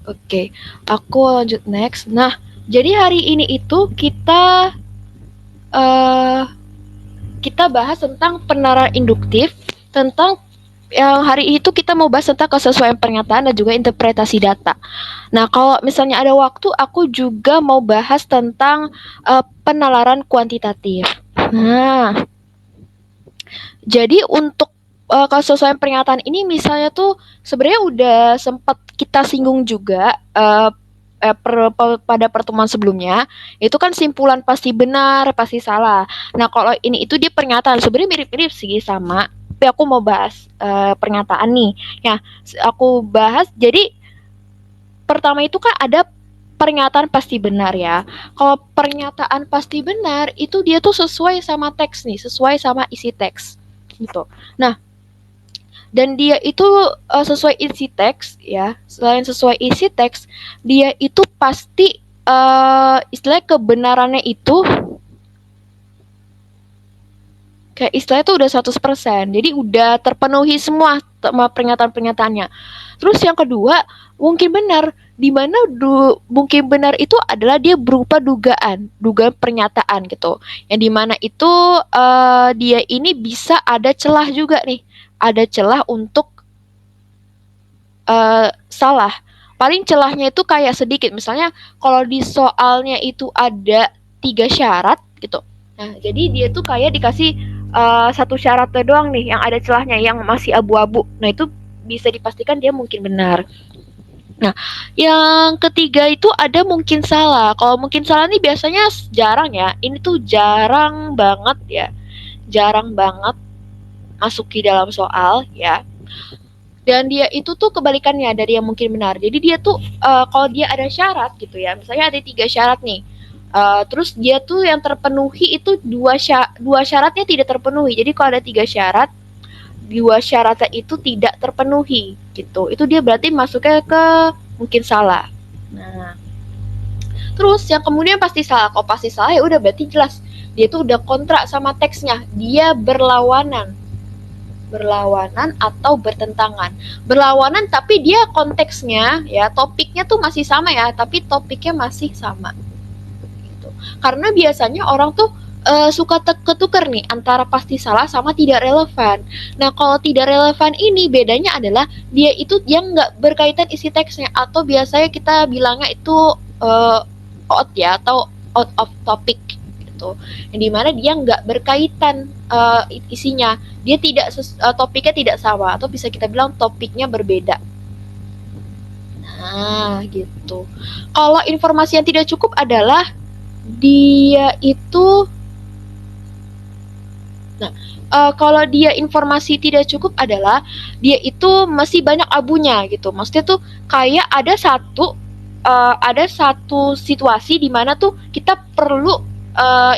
Oke, aku lanjut next. Nah, jadi hari ini itu eh kita bahas tentang penerapan induktif, tentang yang hari itu kita mau bahas tentang kesesuaian pernyataan dan juga interpretasi data. Nah, kalau misalnya ada waktu, aku juga mau bahas tentang penalaran kuantitatif. Nah, jadi untuk kesesuaian pernyataan ini misalnya tuh sebenarnya udah sempat kita singgung juga pada pertemuan sebelumnya, itu kan simpulan pasti benar, pasti salah. Nah, kalau ini itu dia pernyataan sebenarnya mirip-mirip sih sama, tapi aku mau bahas pernyataan nih. Ya, aku bahas jadi pertama itu kan ada pernyataan pasti benar ya. Kalau pernyataan pasti benar itu dia tuh sesuai sama teks nih, sesuai sama isi teks gitu. Nah, dan dia itu sesuai isi teks ya. Selain sesuai isi teks, dia itu pasti istilah kebenarannya itu kayak istilahnya tuh udah 100%. Jadi udah terpenuhi semua pernyataan-pernyataannya. Terus yang kedua, mungkin benar. Di mana mungkin benar itu adalah dia berupa dugaan pernyataan gitu. Yang dimana itu dia ini bisa ada celah juga nih. Ada celah untuk salah. Paling celahnya itu kayak sedikit. Misalnya kalau di soalnya itu ada 3 syarat gitu. Nah, jadi dia tuh kayak dikasih satu syaratnya doang nih yang ada celahnya yang masih abu-abu. Nah, itu bisa dipastikan dia mungkin benar. Nah, yang ketiga itu ada mungkin salah. Kalau mungkin salah nih biasanya jarang ya. Ini tuh jarang banget ya. Jarang banget masuk di dalam soal ya. Dan dia itu tuh kebalikannya dari yang mungkin benar. Jadi dia tuh kalau dia ada syarat gitu ya, misalnya ada 3 syarat nih. Terus dia tuh yang terpenuhi itu dua syaratnya tidak terpenuhi. Jadi kalau ada 3 syarat, 2 syaratnya itu tidak terpenuhi gitu. Itu dia berarti masuknya ke mungkin salah. Nah, terus yang kemudian pasti salah. Kalau pasti salah ya udah berarti jelas dia tuh udah kontra sama teksnya. Dia berlawanan atau bertentangan. Berlawanan tapi dia konteksnya ya topiknya tuh masih sama ya, tapi topiknya masih sama. Gitu. Karena biasanya orang tuh suka ketukar nih antara pasti salah sama tidak relevan. Nah, kalau tidak relevan ini bedanya adalah dia itu yang nggak berkaitan isi teksnya atau biasanya kita bilangnya itu out ya atau out of topic gitu. Yang dimana dia nggak berkaitan isinya, dia tidak topiknya tidak sama atau bisa kita bilang topiknya berbeda. Nah, gitu. Kalau informasi yang tidak cukup adalah dia itu nah, kalau dia informasi tidak cukup adalah dia itu masih banyak abunya gitu. Maksudnya tuh kayak ada satu situasi di mana tuh kita perlu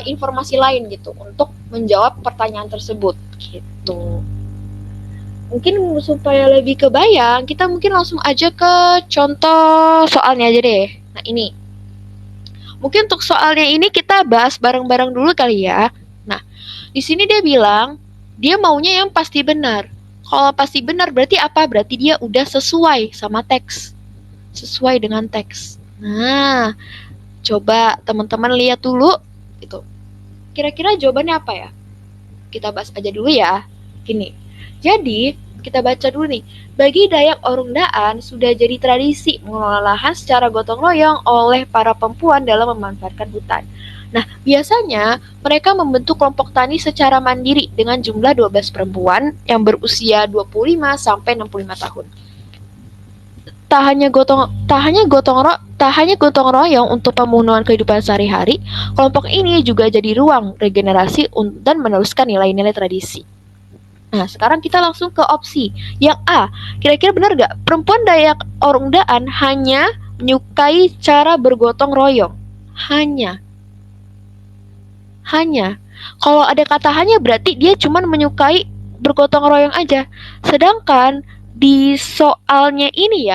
informasi lain gitu untuk menjawab pertanyaan tersebut gitu. Mungkin supaya lebih kebayang, kita mungkin langsung aja ke contoh soalnya aja deh. Nah, ini. Mungkin untuk soalnya ini kita bahas bareng-bareng dulu kali ya. Nah, di sini dia bilang dia maunya yang pasti benar. Kalau pasti benar berarti apa? Berarti dia udah sesuai sama teks. Sesuai dengan teks. Nah, coba teman-teman lihat dulu itu. Kira-kira jawabannya apa ya? Kita bahas aja dulu ya. Gini. Jadi, kita baca dulu nih. Bagi Dayak Orundaan sudah jadi tradisi mengelola lahan secara gotong royong oleh para perempuan dalam memanfaatkan hutan. Nah, biasanya mereka membentuk kelompok tani secara mandiri dengan jumlah 12 perempuan yang berusia 25 sampai 65 tahun. Tak hanya gotong royong untuk pemenuhan kehidupan sehari-hari, kelompok ini juga jadi ruang regenerasi dan meneruskan nilai-nilai tradisi. Nah, sekarang kita langsung ke opsi. Yang A, kira-kira benar gak? Perempuan Dayak Orundaan hanya menyukai cara bergotong royong. Hanya. Kalau ada kata hanya berarti dia cuma menyukai bergotong royong aja. Sedangkan di soalnya ini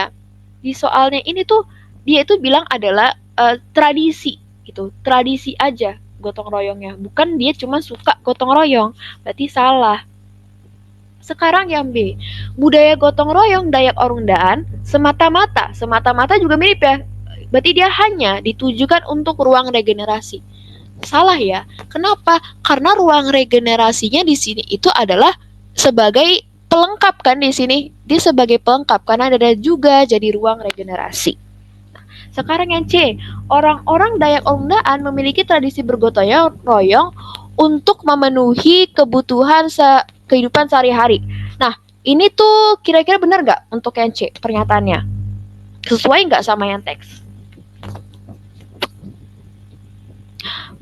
tuh dia itu bilang adalah tradisi gitu. Tradisi aja gotong royongnya. Bukan dia cuma suka gotong royong. Berarti salah. Sekarang yang B, budaya gotong royong Dayak Orundaan semata-mata juga mirip ya. Berarti dia hanya ditujukan untuk ruang regenerasi. Salah ya. Kenapa? Karena ruang regenerasinya di sini itu adalah sebagai pelengkap kan di sini. Dia sebagai pelengkap karena ada juga jadi ruang regenerasi. Sekarang yang C, orang-orang Dayak Orundaan memiliki tradisi bergotong royong untuk memenuhi kebutuhan kehidupan sehari-hari. Nah, ini tuh kira-kira benar nggak untuk yang C pernyataannya? Sesuai nggak sama yang teks?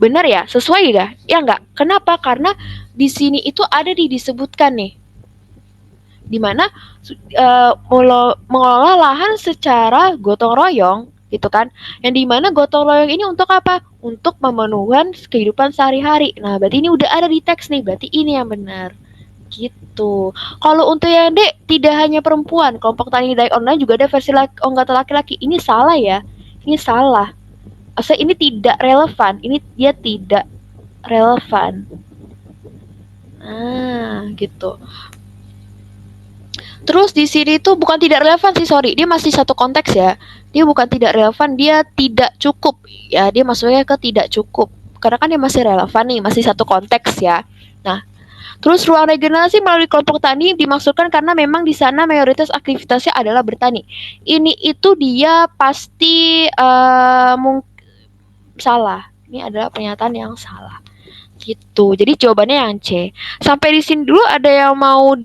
Benar ya? Sesuai nggak? Ya nggak? Kenapa? Karena di sini itu ada disebutkan nih, di mana mengelola lahan secara gotong royong gitu kan, yang dimana gotong royong ini untuk apa? Untuk memenuhi kehidupan sehari-hari. Nah, berarti ini udah ada di teks nih, berarti ini yang benar gitu. Kalau untuk yang D, tidak hanya perempuan, kelompok tani Dayak Orundaan juga ada versi anggota laki-laki. Ini salah ya, ini salah. Asal ini tidak relevan, ini dia tidak relevan. Nah, gitu. Terus di sini tuh bukan tidak relevan sih, sorry, dia masih satu konteks ya. Dia bukan tidak relevan, dia tidak cukup. Ya, dia masuknya ke tidak cukup. Karena kan dia masih relevan nih, masih satu konteks ya. Nah, terus ruang regenerasi melalui kelompok tani dimaksudkan karena memang di sana mayoritas aktivitasnya adalah bertani. Ini itu dia pasti salah. Ini adalah pernyataan yang salah. Gitu. Jadi jawabannya yang C. Sampai di sini dulu, ada yang mau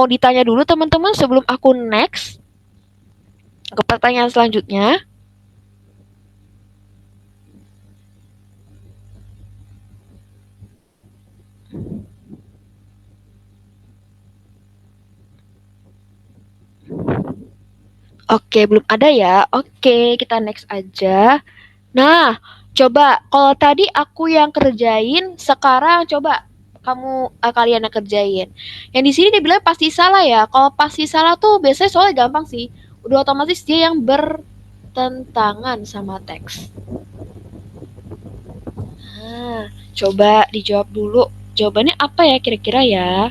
ditanya dulu teman-teman sebelum aku next ke pertanyaan selanjutnya. Oke, belum ada ya. Oke, kita next aja. Nah, coba kalau tadi aku yang kerjain, sekarang coba kalian yang kerjain. Yang di sini dia bilang pasti salah ya. Kalau pasti salah tuh biasanya soalnya gampang sih. Udah otomatis dia yang bertentangan sama teks. Nah, coba dijawab dulu. Jawabannya apa ya kira-kira ya?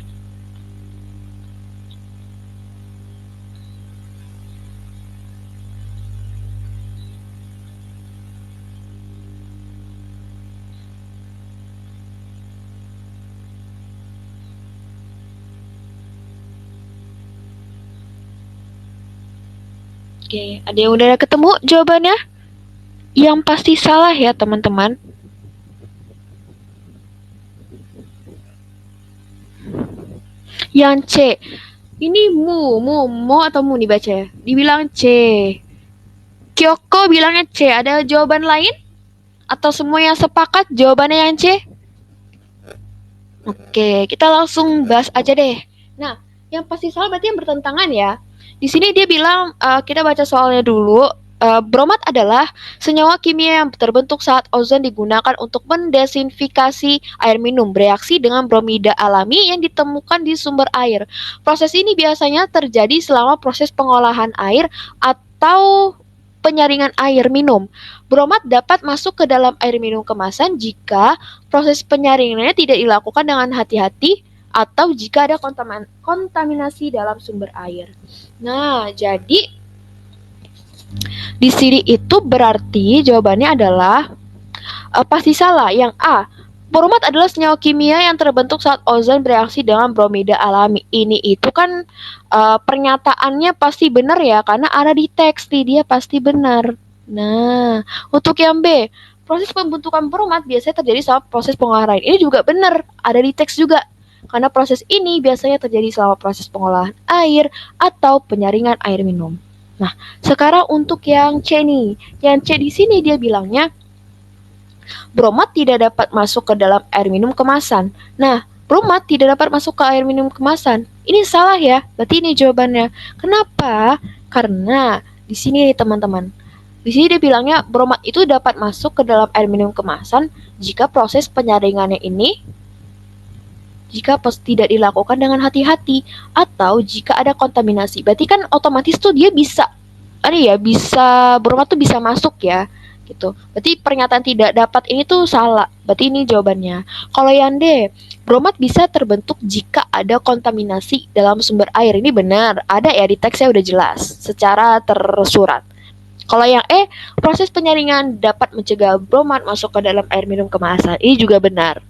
Oke, ada yang udah ketemu jawabannya? Yang pasti salah ya teman-teman. Yang C. Ini mu atau mu dibaca ya? Dibilang C. Kyoko bilangnya C. Ada jawaban lain? Atau semua yang sepakat jawabannya yang C? Oke, kita langsung bahas aja deh. Nah, yang pasti salah berarti yang bertentangan ya. Di sini dia bilang, kita baca soalnya dulu. Bromat adalah senyawa kimia yang terbentuk saat ozon digunakan untuk mendesinfikasi air minum bereaksi dengan bromida alami yang ditemukan di sumber air. Proses ini biasanya terjadi selama proses pengolahan air atau penyaringan air minum. Bromat dapat masuk ke dalam air minum kemasan jika proses penyaringannya tidak dilakukan dengan hati-hati atau jika ada kontaminasi dalam sumber air. Nah, jadi di sini itu berarti jawabannya adalah pasti salah. Yang A, bromat adalah senyawa kimia yang terbentuk saat ozon bereaksi dengan bromida alami. Ini itu kan pernyataannya pasti benar ya, karena ada di teks nih, dia pasti benar. Nah, untuk yang B, proses pembentukan bromat biasanya terjadi saat proses pengolahan. Ini juga benar, ada di teks juga. Karena proses ini biasanya terjadi selama proses pengolahan air atau penyaringan air minum. Nah, sekarang untuk yang C nih. Yang C di sini dia bilangnya bromat tidak dapat masuk ke dalam air minum kemasan. Nah, bromat tidak dapat masuk ke air minum kemasan. Ini salah ya. Berarti ini jawabannya. Kenapa? Karena di sini nih teman-teman. Di sini dia bilangnya bromat itu dapat masuk ke dalam air minum kemasan jika proses penyaringannya ini tidak dilakukan dengan hati-hati atau jika ada kontaminasi. Berarti kan otomatis tuh dia bisa bromat tuh bisa masuk ya gitu. Berarti pernyataan tidak dapat ini tuh salah. Berarti ini jawabannya. Kalau yang D, Bromat bisa terbentuk jika ada kontaminasi dalam sumber air. Ini benar, ada ya di teksnya udah jelas secara tersurat. Kalau yang proses penyaringan dapat mencegah bromat masuk ke dalam air minum kemasan. Ini juga benar.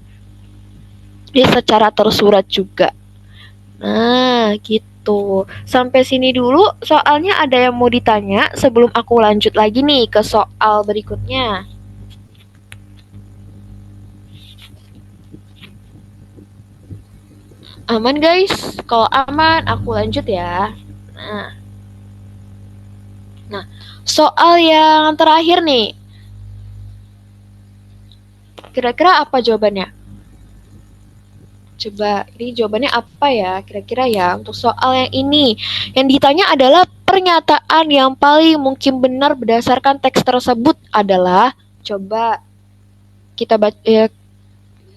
Ini secara tersurat juga. Nah, gitu. Sampai sini dulu, soalnya ada yang mau ditanya sebelum aku lanjut lagi nih ke soal berikutnya. Aman guys? Kalau aman, aku lanjut ya. Nah, soal yang terakhir nih. Kira-kira apa jawabannya? Coba, ini jawabannya apa ya? Kira-kira ya untuk soal yang ini. Yang ditanya adalah pernyataan yang paling mungkin benar berdasarkan teks tersebut adalah, coba kita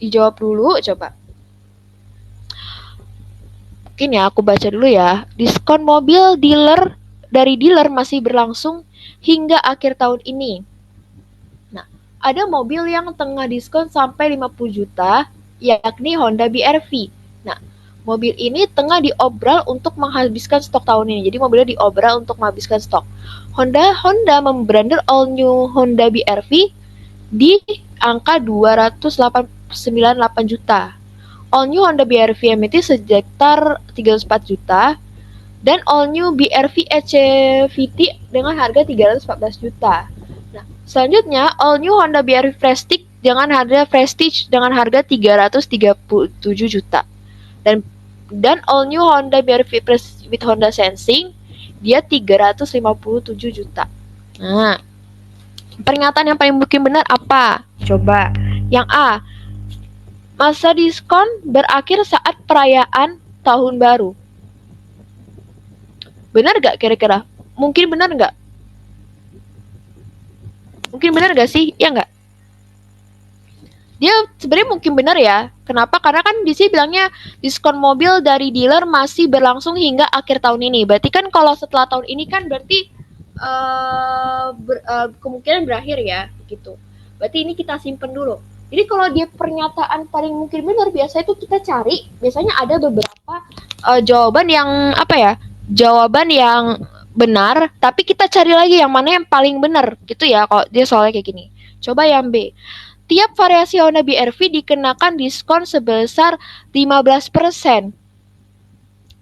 dijawab dulu, coba. Mungkin ya aku baca dulu ya. Diskon mobil dari dealer masih berlangsung hingga akhir tahun ini. Nah, ada mobil yang tengah diskon sampai 50 juta, yakni Honda BR-V. Nah, mobil ini tengah diobral untuk menghabiskan stok tahun ini. Jadi mobilnya diobral untuk menghabiskan stok. Honda membranded all new Honda BR-V di angka 298 juta. All new Honda BR-V MT sekitar 304 juta dan all new BR-V HCVT dengan harga 314 juta. Nah, selanjutnya all new Honda BR-V Prestige dengan harga 337 juta. Dan all new Honda BR-V Prestige with Honda Sensing dia 357 juta. Nah, pernyataan yang paling mungkin benar apa? Coba. Yang A, masa diskon berakhir saat perayaan tahun baru. Benar gak kira-kira? Mungkin benar gak? Mungkin benar gak sih? Ya gak? Dia sebenarnya mungkin benar ya. Kenapa? Karena kan di sini bilangnya diskon mobil dari dealer masih berlangsung hingga akhir tahun ini. Berarti kan kalau setelah tahun ini kan berarti kemungkinan berakhir ya gitu. Berarti ini kita simpen dulu. Jadi kalau dia pernyataan paling mungkin benar, biasanya itu kita cari, biasanya ada beberapa jawaban yang jawaban yang benar, tapi kita cari lagi yang mana yang paling benar gitu ya. Kalau dia soalnya kayak gini. Coba yang B. Tiap variasi Honda BR-V dikenakan diskon sebesar 15%.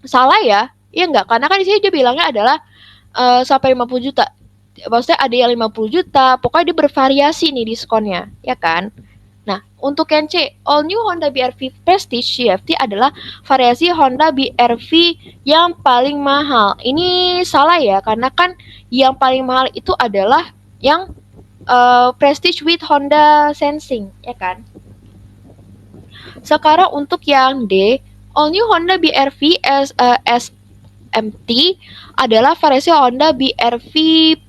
Salah ya? Iya enggak? Karena kan di sini dia bilangnya adalah sampai 50 juta. Maksudnya ada yang 50 juta, pokoknya dia bervariasi nih diskonnya, ya kan? Nah, untuk yang C, all new Honda BR-V Prestige CVT adalah variasi Honda BR-V yang paling mahal. Ini salah ya, karena kan yang paling mahal itu adalah yang Prestige with Honda Sensing, ya kan? Sekarang untuk yang D, all new Honda BR-V SMT adalah variasi Honda BR-V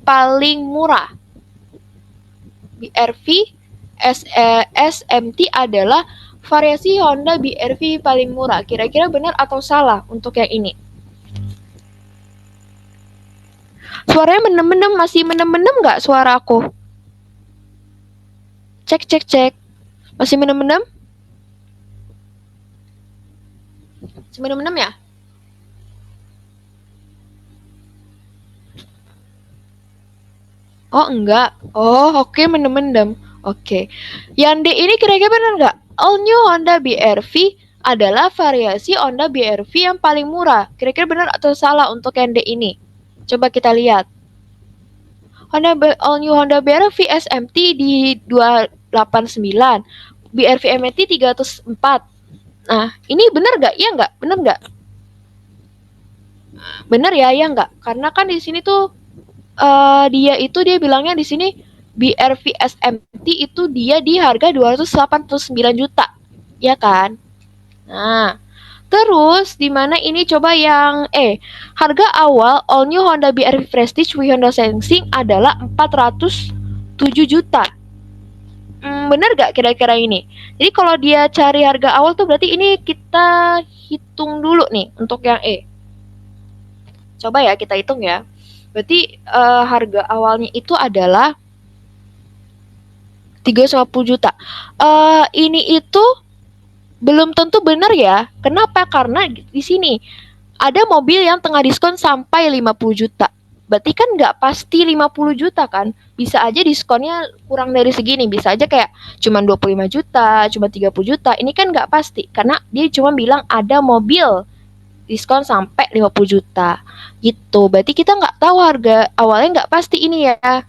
paling murah. BR-V SMT adalah variasi Honda BR-V paling murah. Kira-kira benar atau salah untuk yang ini? Suaranya mendem-mendem, masih mendem-mendem nggak suara aku? Cek. Masih mendem-mendem? Masih mendem-mendem ya? Oh enggak. Oh oke, mendem-mendem. Oke. Yang D ini kira-kira benar nggak? All new Honda BR-V adalah variasi Honda BR-V yang paling murah. Kira-kira benar atau salah untuk yang D ini? Coba kita lihat. All new Honda BR-V SMT di 289, BR-V MT 304. Nah, ini benar nggak? Iya nggak? Benar nggak? Benar ya, ya nggak? Karena kan di sini tuh dia bilangnya di sini BR-V SMT itu dia di harga 289 juta, ya kan? Nah, terus di mana ini coba yang harga awal all new Honda BR-V Prestige with Honda Sensing adalah 407 juta. Bener gak kira-kira ini? Jadi kalau dia cari harga awal tuh berarti ini kita hitung dulu nih untuk yang E. Coba ya kita hitung ya. Berarti harga awalnya itu adalah 350 juta. Ini itu belum tentu benar ya. Kenapa? Karena di sini ada mobil yang tengah diskon sampai 50 juta. Berarti kan nggak pasti 50 juta kan. Bisa aja diskonnya kurang dari segini. Bisa aja kayak cuma 25 juta, cuma 30 juta. Ini kan nggak pasti. Karena dia cuma bilang ada mobil diskon sampai 50 juta. Gitu. Berarti kita nggak tahu harga awalnya nggak pasti ini ya.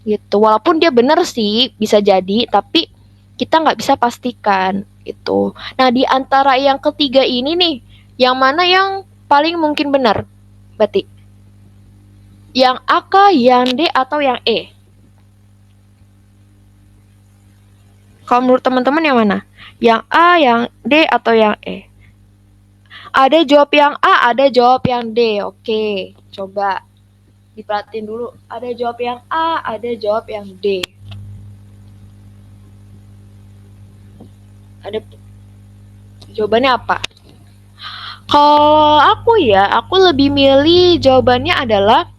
Gitu. Walaupun dia benar sih bisa jadi. Tapi kita nggak bisa pastikan. Gitu. Nah di antara yang ketiga ini nih. Yang mana yang paling mungkin benar? Berarti yang A kah, yang D, atau yang E? Kalau menurut teman-teman yang mana? Yang A, yang D, atau yang E? Ada jawab yang A, ada jawab yang D. Oke, coba diperhatiin dulu. Ada jawab yang A, ada jawab yang D. Ada jawabannya apa? Kalau aku ya, aku lebih milih jawabannya adalah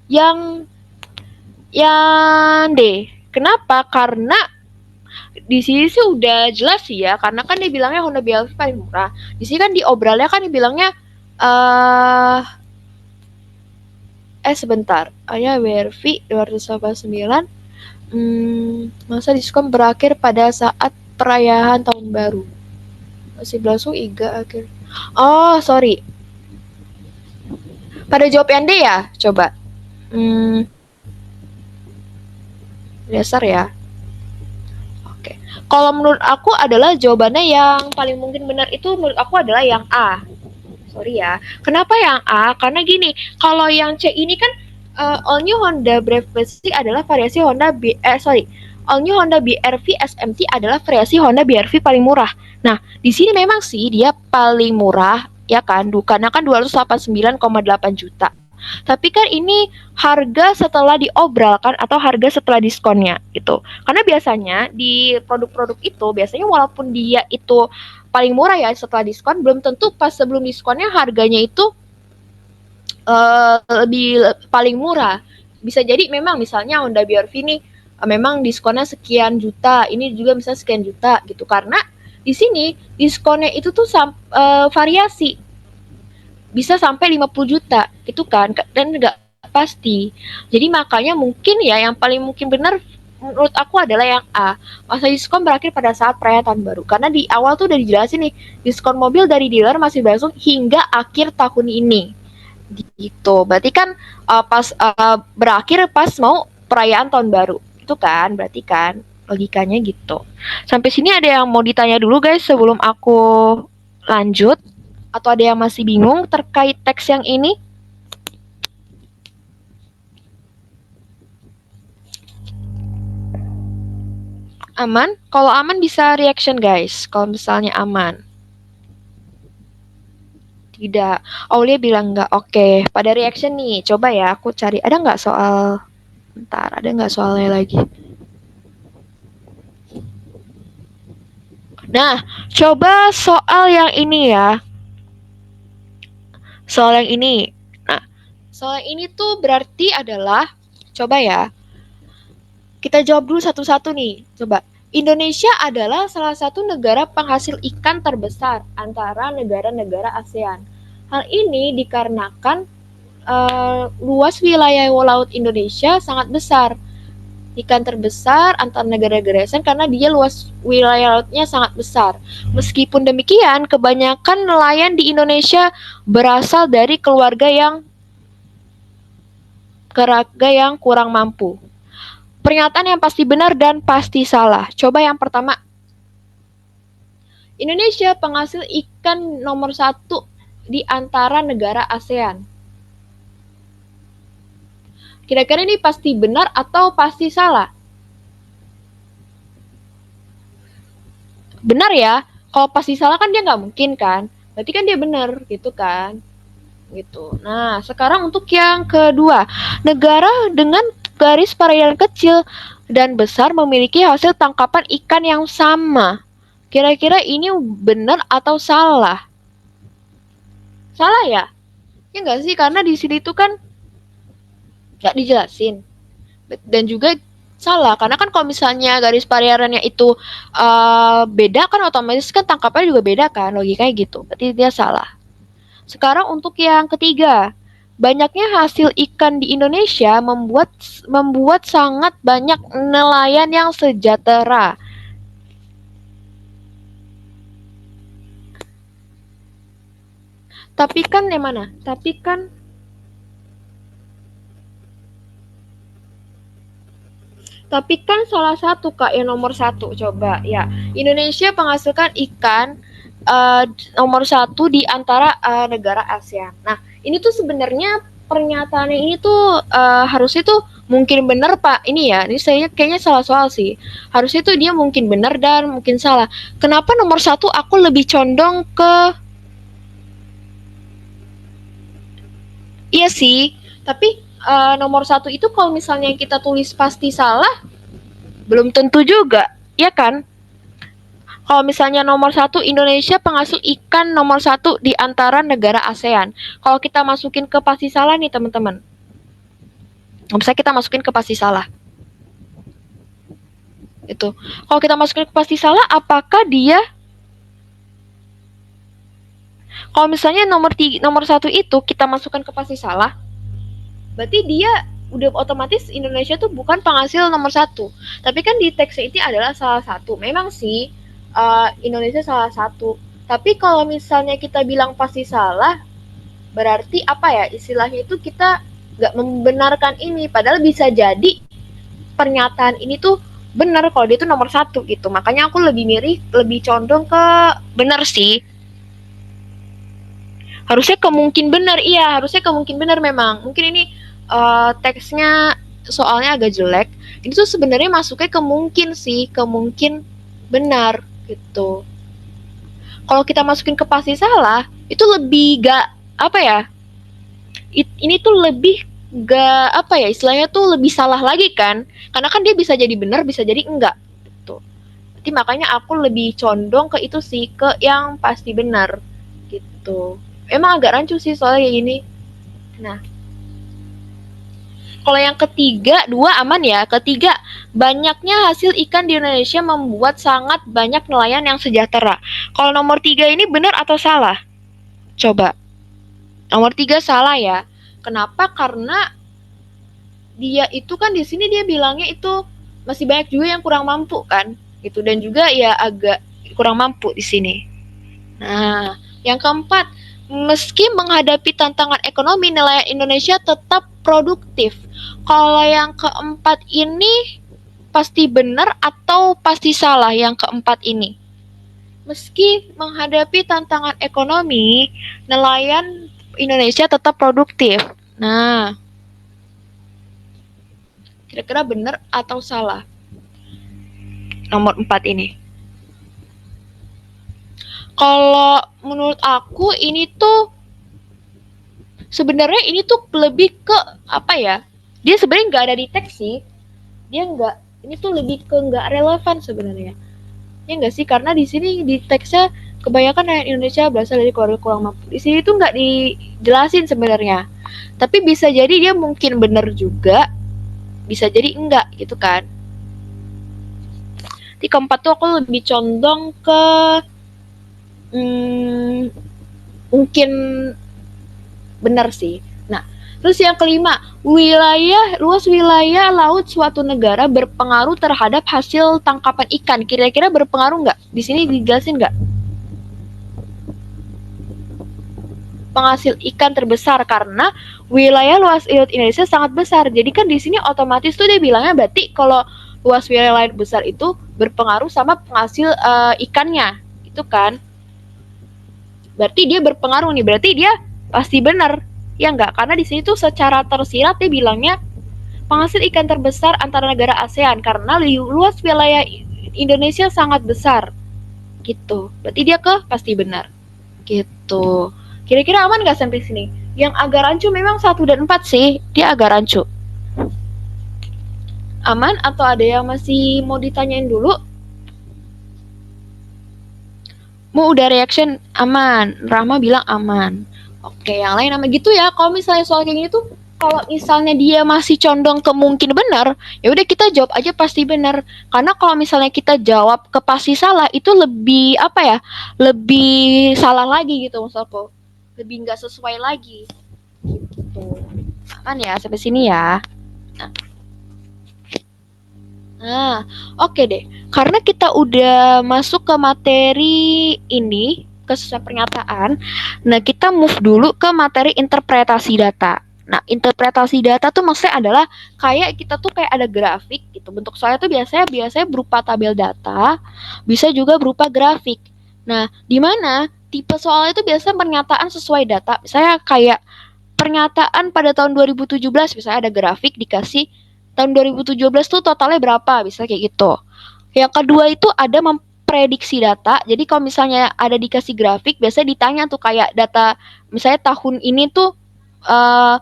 yang D. Kenapa? Karena di sini sih udah jelas sih ya, karena kan dia bilangnya Honda BRV paling murah. Di sini kan di obralnya kan dibilangnya sebentar. Ya BRV 289 masa diskon berakhir pada saat perayaan tahun baru. Masih berlangsung hingga akhir. Oh, sorry. Pada jawab yang D ya? Coba. Dasar ya. Oke. Kalau menurut aku adalah jawabannya yang paling mungkin benar itu menurut aku adalah yang A. Sorry ya. Kenapa yang A? Karena gini, kalau yang C ini kan all new Honda BRV adalah variasi Honda all new Honda BRV SMT adalah variasi Honda BRV paling murah. Nah, di sini memang sih dia paling murah ya kan, karena kan 289,8 juta. Tapi kan ini harga setelah diobralkan atau harga setelah diskonnya gitu. Karena biasanya di produk-produk itu biasanya walaupun dia itu paling murah ya setelah diskon, belum tentu pas sebelum diskonnya harganya itu lebih paling murah. Bisa jadi memang misalnya Honda BRV ini memang diskonnya sekian juta, ini juga misalnya sekian juta gitu. Karena di sini diskonnya itu tuh variasi. Bisa sampai 50 juta gitu kan, dan nggak pasti. Jadi makanya mungkin ya yang paling mungkin benar menurut aku adalah yang A. Masa diskon berakhir pada saat perayaan tahun baru. Karena di awal tuh udah dijelasin nih, diskon mobil dari dealer masih berlangsung hingga akhir tahun ini. Gitu. Berarti kan berakhir pas mau perayaan tahun baru. Itu kan, berarti kan logikanya gitu. Sampai sini ada yang mau ditanya dulu guys sebelum aku lanjut? Atau ada yang masih bingung terkait teks yang ini? Aman? Kalau aman bisa reaction guys. Kalau misalnya aman. Tidak. Aulia bilang enggak. Oke. Pada reaction nih. Coba ya aku cari. Ada nggak soal? Bentar. Ada nggak soalnya lagi? Nah. Coba soal yang ini ya. Soal yang ini. Nah. Soal yang ini tuh berarti adalah. Coba ya. Kita jawab dulu satu-satu nih. Coba. Indonesia adalah salah satu negara penghasil ikan terbesar antara negara-negara ASEAN. Hal ini dikarenakan luas wilayah laut Indonesia sangat besar. Ikan terbesar antar negara-negara ASEAN karena dia luas wilayah lautnya sangat besar. Meskipun demikian, kebanyakan nelayan di Indonesia berasal dari keluarga yang kurang mampu. Pernyataan yang pasti benar dan pasti salah. Coba yang pertama. Indonesia penghasil ikan nomor 1 di antara negara ASEAN. Kira-kira ini pasti benar atau pasti salah? Benar ya. Kalau pasti salah kan dia nggak mungkin kan. Berarti kan dia benar gitu kan. Gitu. Nah, sekarang untuk yang kedua. Negara dengan garis perairan kecil dan besar memiliki hasil tangkapan ikan yang sama. Kira-kira ini benar atau salah? Salah ya? Ya nggak sih? Karena di sini tuh kan nggak dijelasin. Dan juga salah. Karena kan kalau misalnya garis pariernya itu beda kan otomatis kan tangkapannya juga beda kan, logikanya gitu. Berarti dia salah. Sekarang untuk yang ketiga, banyaknya hasil ikan di Indonesia membuat sangat banyak nelayan yang sejahtera. Tapi kan yang mana? Tapi kan salah satu Kak yang nomor satu coba ya. Indonesia menghasilkan ikan uh, nomor satu di antara negara ASEAN. Nah ini tuh sebenarnya pernyataannya ini tuh harusnya tuh mungkin benar Pak. Ini ya, ini saya kayaknya salah soal sih. Harusnya tuh dia mungkin benar dan mungkin salah. Kenapa nomor satu aku lebih condong ke iya sih. Tapi nomor satu itu kalau misalnya kita tulis pasti salah, belum tentu juga, ya kan? Kalau misalnya nomor satu Indonesia penghasil ikan nomor satu di antara negara ASEAN. Kalau kita masukin ke pasti salah nih teman-teman. Bisa kita masukin ke pasti salah. Itu. Kalau kita masukin ke pasti salah, apakah dia? Kalau misalnya nomor satu itu kita masukkan ke pasti salah, berarti dia udah otomatis Indonesia tuh bukan penghasil nomor satu. Tapi kan di teks itu adalah salah satu. Memang sih Indonesia salah satu. Tapi kalau misalnya kita bilang pasti salah, berarti apa ya istilahnya itu kita nggak membenarkan ini. Padahal bisa jadi pernyataan ini tuh benar kalau dia tuh nomor satu gitu. Makanya aku lebih condong ke benar sih. Harusnya kemungkin benar, iya harusnya kemungkin benar memang. Mungkin ini teksnya soalnya agak jelek. Ini tuh sebenarnya masuknya kemungkin sih, kemungkin benar gitu. Kalau kita masukin ke pasti salah, itu lebih gak apa ya? Ini tuh lebih gak apa ya istilahnya tuh lebih salah lagi kan? Karena kan dia bisa jadi benar, bisa jadi enggak. Gitu. Jadi makanya aku lebih condong ke itu sih, ke yang pasti benar gitu. Emang agak rancu sih soalnya kayak gini. Nah, kalau yang ketiga, dua aman ya. Ketiga, banyaknya hasil ikan di Indonesia membuat sangat banyak nelayan yang sejahtera. Kalau nomor tiga ini benar atau salah? Coba. Nomor tiga salah ya. Kenapa? Karena dia itu kan di sini dia bilangnya itu masih banyak juga yang kurang mampu kan, gitu dan juga ya agak kurang mampu di sini. Nah, yang keempat, meski menghadapi tantangan ekonomi, nelayan Indonesia tetap produktif. Kalau yang keempat ini pasti benar atau pasti salah yang keempat ini? Meski menghadapi tantangan ekonomi, nelayan Indonesia tetap produktif. Nah, kira-kira benar atau salah? Nomor 4 ini. Kalau menurut aku ini tuh sebenarnya ini tuh lebih ke apa ya? Dia sebenarnya nggak ada di teks sih. Dia nggak, ini tuh lebih ke nggak relevan sebenarnya. Ya nggak sih? Karena di sini di teksnya kebanyakan nelayan Indonesia berasal dari keluarga kurang mampu. Di sini tuh nggak dijelasin sebenarnya. Tapi bisa jadi dia mungkin benar juga, bisa jadi enggak gitu kan. Di keempat tuh aku lebih condong ke mungkin benar sih. Nah, terus yang kelima, luas wilayah laut suatu negara berpengaruh terhadap hasil tangkapan ikan. Kira-kira berpengaruh nggak? Di sini dijelasin nggak? Penghasil ikan terbesar karena wilayah luas laut Indonesia sangat besar. Jadi kan di sini otomatis tuh dia bilangnya berarti kalau luas wilayah laut besar itu berpengaruh sama penghasil ikannya, itu kan? Berarti dia berpengaruh nih. Berarti dia pasti benar. Ya enggak? Karena di sini tuh secara tersirat dia bilangnya penghasil ikan terbesar antara negara ASEAN karena luas wilayah Indonesia sangat besar. Gitu. Berarti dia pasti benar. Gitu. Kira-kira aman nggak sampai sini? Yang agak rancu memang 1 dan 4 sih. Dia agak rancu. Aman atau ada yang masih mau ditanyain dulu? Mau udah reaction aman. Rahma bilang aman. Oke, yang lain nama gitu ya. Kalau misalnya soal kayak gini tuh kalau misalnya dia masih condong ke mungkin benar, ya udah kita jawab aja pasti benar. Karena kalau misalnya kita jawab ke pasti salah, itu lebih apa ya? Lebih salah lagi gitu maksudku. Lebih nggak sesuai lagi. Tuh. Kan ya sampai sini ya. Nah, nah, oke deh. Karena kita udah masuk ke materi ini, kesusahan pernyataan. Nah, kita move dulu ke materi interpretasi data. Nah, interpretasi data tuh maksudnya adalah kayak kita tuh kayak ada grafik gitu. Bentuk soalnya tuh biasanya biasanya berupa tabel data, bisa juga berupa grafik. Nah, di mana tipe soalnya itu biasanya pernyataan sesuai data. Misalnya kayak pernyataan pada tahun 2017 misalnya ada grafik dikasih tahun 2017 tuh totalnya berapa, bisa kayak gitu. Yang kedua itu ada memprediksi data. Jadi kalau misalnya ada dikasih grafik, biasanya ditanya tuh kayak data misalnya tahun ini tuh uh,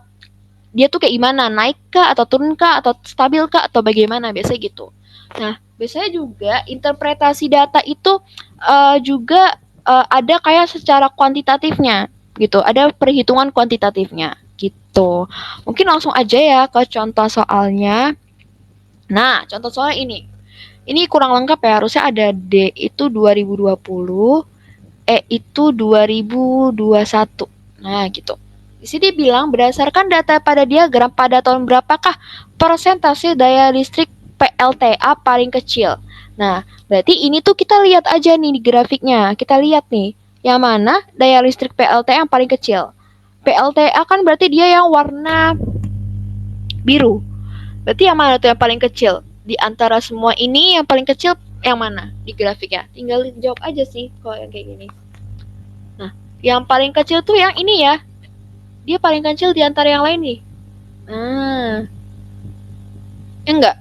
dia tuh kayak gimana, naik kah atau turun kah atau stabil kah atau bagaimana, biasanya gitu. Nah, biasanya juga interpretasi data itu juga ada kayak secara kuantitatifnya gitu, ada perhitungan kuantitatifnya gitu. Mungkin langsung aja ya ke contoh soalnya. Nah, contoh soal ini. Ini kurang lengkap ya, harusnya ada D itu 2020, E itu 2021. Nah, gitu. Di sini bilang berdasarkan data pada diagram pada tahun berapakah persentase daya listrik PLTA paling kecil. Nah, berarti ini tuh kita lihat aja nih di grafiknya. Kita lihat nih, yang mana daya listrik PLTA yang paling kecil. PLTA kan berarti dia yang warna biru. Berarti yang mana tuh yang paling kecil? Di antara semua ini yang paling kecil yang mana di grafiknya? Tinggal jawab aja sih kalau yang kayak gini. Nah, yang paling kecil tuh yang ini ya. Dia paling kecil di antara yang lain nih. Nah, enggak.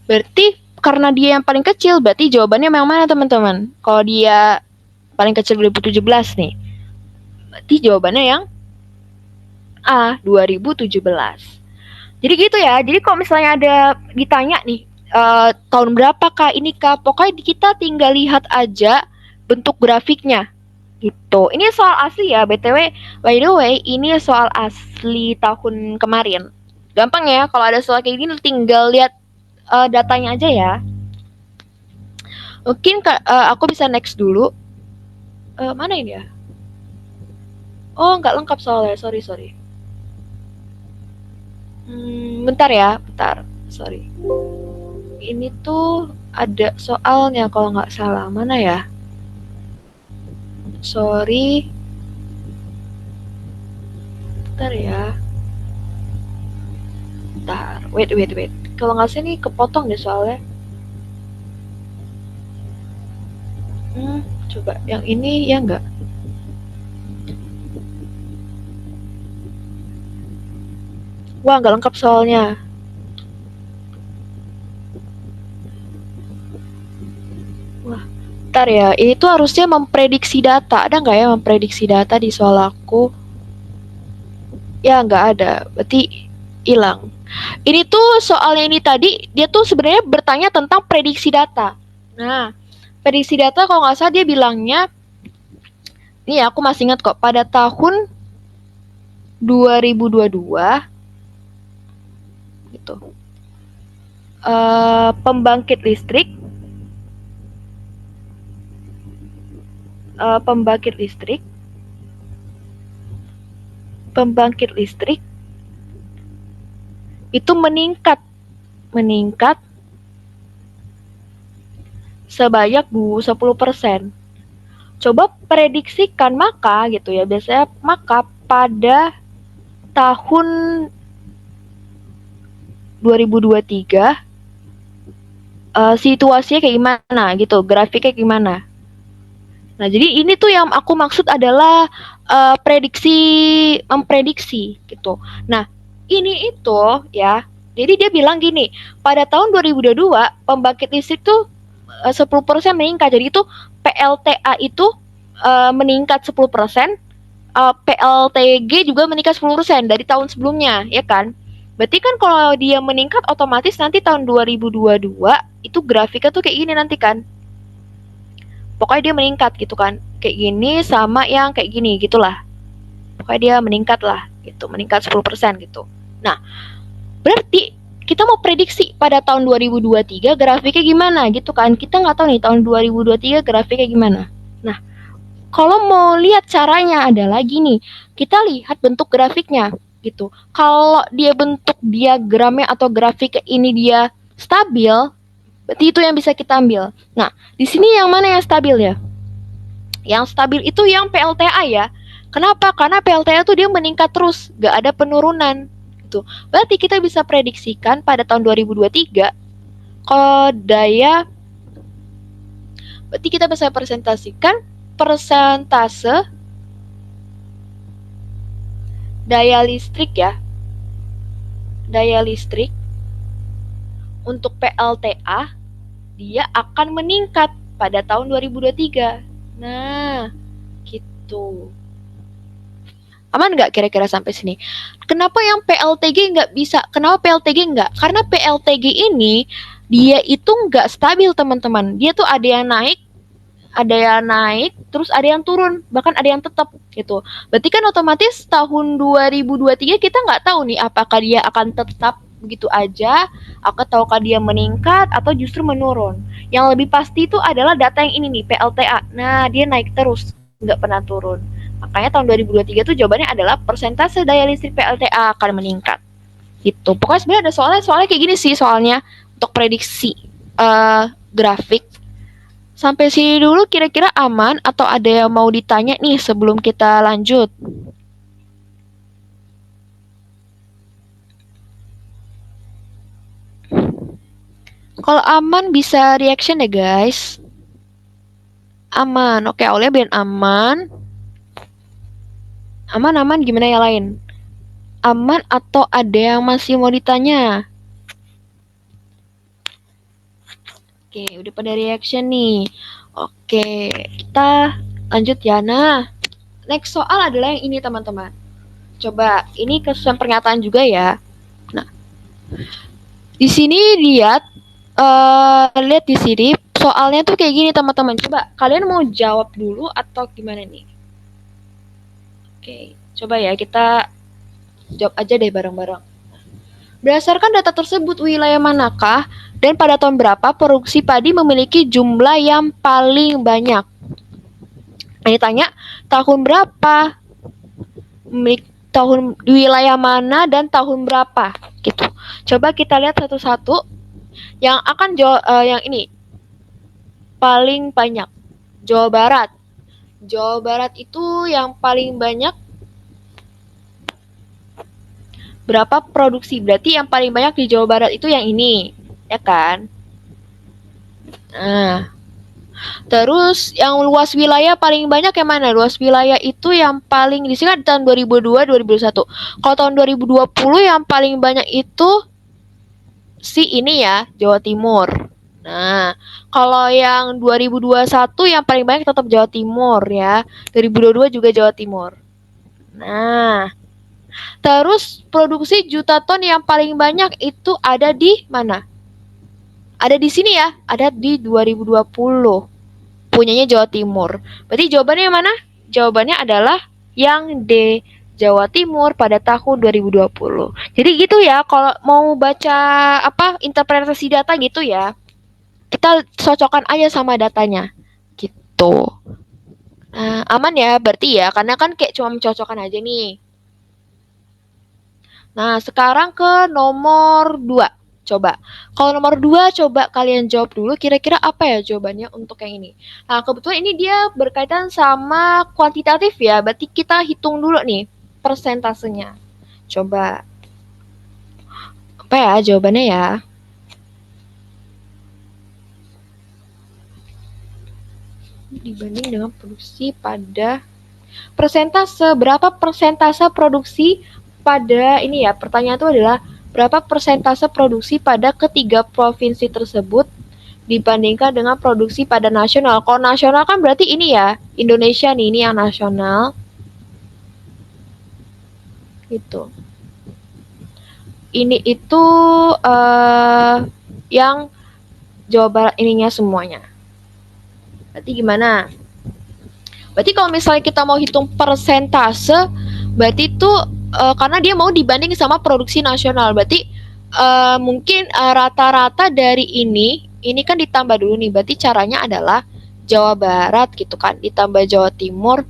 Berarti karena dia yang paling kecil, berarti jawabannya yang mana teman-teman? Kalau dia paling kecil 2017 nih. Berarti jawabannya yang A, 2017. Jadi gitu ya. Jadi kalau misalnya ada ditanya nih, tahun berapa kah ini kah, pokoknya kita tinggal lihat aja bentuk grafiknya gitu. Ini soal asli ya, BTW. By the way, ini soal asli tahun kemarin. Gampang ya, kalau ada soal kayak gini tinggal lihat datanya aja ya. Mungkin aku bisa next dulu. Mana ini ya? Oh, nggak lengkap soalnya. Sorry. Bentar ya, bentar. Sorry. Ini tuh ada soalnya kalau nggak salah. Mana ya? Sorry. Bentar ya. Bentar. Wait. Kalau nggak salah ini kepotong deh soalnya. Coba yang ini ya nggak? Wah, nggak lengkap soalnya. Wah, bentar ya. Ini tuh harusnya memprediksi data. Ada nggak ya memprediksi data di soal aku? Ya, nggak ada. Berarti hilang. Ini tuh soalnya ini tadi, dia tuh sebenarnya bertanya tentang prediksi data. Nah, prediksi data kalau nggak salah dia bilangnya, ini ya aku masih ingat kok, pada tahun 2022, gitu. Pembangkit listrik itu meningkat sebanyak 10%. Coba prediksikan maka gitu ya, biasanya maka pada tahun 2023 situasinya kayak gimana gitu, grafiknya kayak gimana. Nah, jadi ini tuh yang aku maksud adalah memprediksi gitu. Nah, ini itu ya. Jadi dia bilang gini, pada tahun 2022 pembangkit listrik tuh 10% meningkat. Jadi itu PLTA itu meningkat 10%, PLTG juga meningkat 10% dari tahun sebelumnya, ya kan? Berarti kan kalau dia meningkat otomatis nanti tahun 2022 itu grafiknya tuh kayak gini nanti kan. Pokoknya dia meningkat gitu kan. Kayak gini sama yang kayak gini gitulah. Pokoknya dia meningkat lah gitu, meningkat 10% gitu. Nah, berarti kita mau prediksi pada tahun 2023 grafiknya gimana gitu kan. Kita nggak tahu nih tahun 2023 grafiknya gimana. Nah, kalau mau lihat caranya adalah gini, kita lihat bentuk grafiknya gitu. Kalau dia bentuk diagramnya atau grafiknya ini dia stabil, berarti itu yang bisa kita ambil. Nah, di sini yang mana yang stabil ya? Yang stabil itu yang PLTA ya. Kenapa? Karena PLTA itu dia meningkat terus, gak ada penurunan. Gitu. Berarti kita bisa prediksikan pada tahun 2023 kalau daya, berarti kita bisa presentasikan persentase daya listrik ya. Daya listrik untuk PLTA dia akan meningkat pada tahun 2023. Nah, gitu. Aman nggak kira-kira sampai sini? Kenapa yang PLTG nggak bisa? Kenapa PLTG nggak? Karena PLTG ini dia itu nggak stabil teman-teman. Dia tuh ada yang naik, terus ada yang turun, bahkan ada yang tetap gitu. Berarti kan otomatis tahun 2023 kita nggak tahu nih apakah dia akan tetap begitu aja, ataukah dia meningkat atau justru menurun. Yang lebih pasti itu adalah data yang ini nih, PLTA. Nah, dia naik terus, nggak pernah turun. Makanya tahun 2023 itu jawabannya adalah persentase daya listrik PLTA akan meningkat. Gitu. Pokoknya sebenarnya ada soalnya kayak gini sih soalnya untuk prediksi grafik. Sampai sini dulu kira-kira aman atau ada yang mau ditanya nih sebelum kita lanjut? Kalau aman bisa reaction ya guys. Aman. Oke, Aulia biar aman. Aman gimana yang lain? Aman atau ada yang masih mau ditanya? Oke, udah pada reaction nih. Oke, kita lanjut ya. Nah, next soal adalah yang ini teman-teman. Coba, ini kesusun pernyataan juga ya. Nah, di sini lihat di sini soalnya tuh kayak gini teman-teman. Coba kalian mau jawab dulu atau gimana nih? Oke, coba ya kita jawab aja deh bareng-bareng. Berdasarkan data tersebut, wilayah manakah dan pada tahun berapa produksi padi memiliki jumlah yang paling banyak? Ini tanya tahun berapa, tahun di wilayah mana dan tahun berapa gitu. Coba kita lihat satu-satu. Yang akan yang ini paling banyak Jawa Barat. Jawa Barat itu yang paling banyak berapa produksi? Berarti yang paling banyak di Jawa Barat itu yang ini, ya kan? Nah, terus yang luas wilayah paling banyak yang mana? Luas wilayah itu yang paling di sini kan tahun 2002 2021. Kalau tahun 2020 yang paling banyak itu si ini ya, Jawa Timur. Nah, kalau yang 2021 yang paling banyak tetap Jawa Timur ya. 2022 juga Jawa Timur. Nah, terus produksi juta ton yang paling banyak itu ada di mana? Ada di sini ya, ada di 2020. Punyanya Jawa Timur. Berarti jawabannya yang mana? Jawabannya adalah yang D, Jawa Timur pada tahun 2020. Jadi gitu ya, kalau mau baca interpretasi data gitu ya, kita cocokkan aja sama datanya. Gitu. Nah, aman ya berarti ya, karena kan kayak cuma mencocokkan aja nih. Nah, sekarang ke nomor 2. Coba. Kalau nomor 2, coba kalian jawab dulu kira-kira apa ya jawabannya untuk yang ini. Nah, kebetulan ini dia berkaitan sama kuantitatif ya. Berarti kita hitung dulu nih persentasenya. Coba. Apa ya jawabannya ya? Dibanding dengan produksi pada persentase, berapa persentase produksi pada ini ya, pertanyaan itu adalah berapa persentase produksi pada ketiga provinsi tersebut dibandingkan dengan produksi pada nasional. Kalau nasional kan berarti ini ya, Indonesia nih, ini yang nasional. Gitu. Ini itu yang Jawa Barat ininya semuanya. Berarti gimana? Berarti kalau misalnya kita mau hitung persentase, berarti itu karena dia mau dibanding sama produksi nasional. Berarti mungkin rata-rata dari ini kan ditambah dulu nih. Berarti caranya adalah Jawa Barat gitu kan, ditambah Jawa Timur,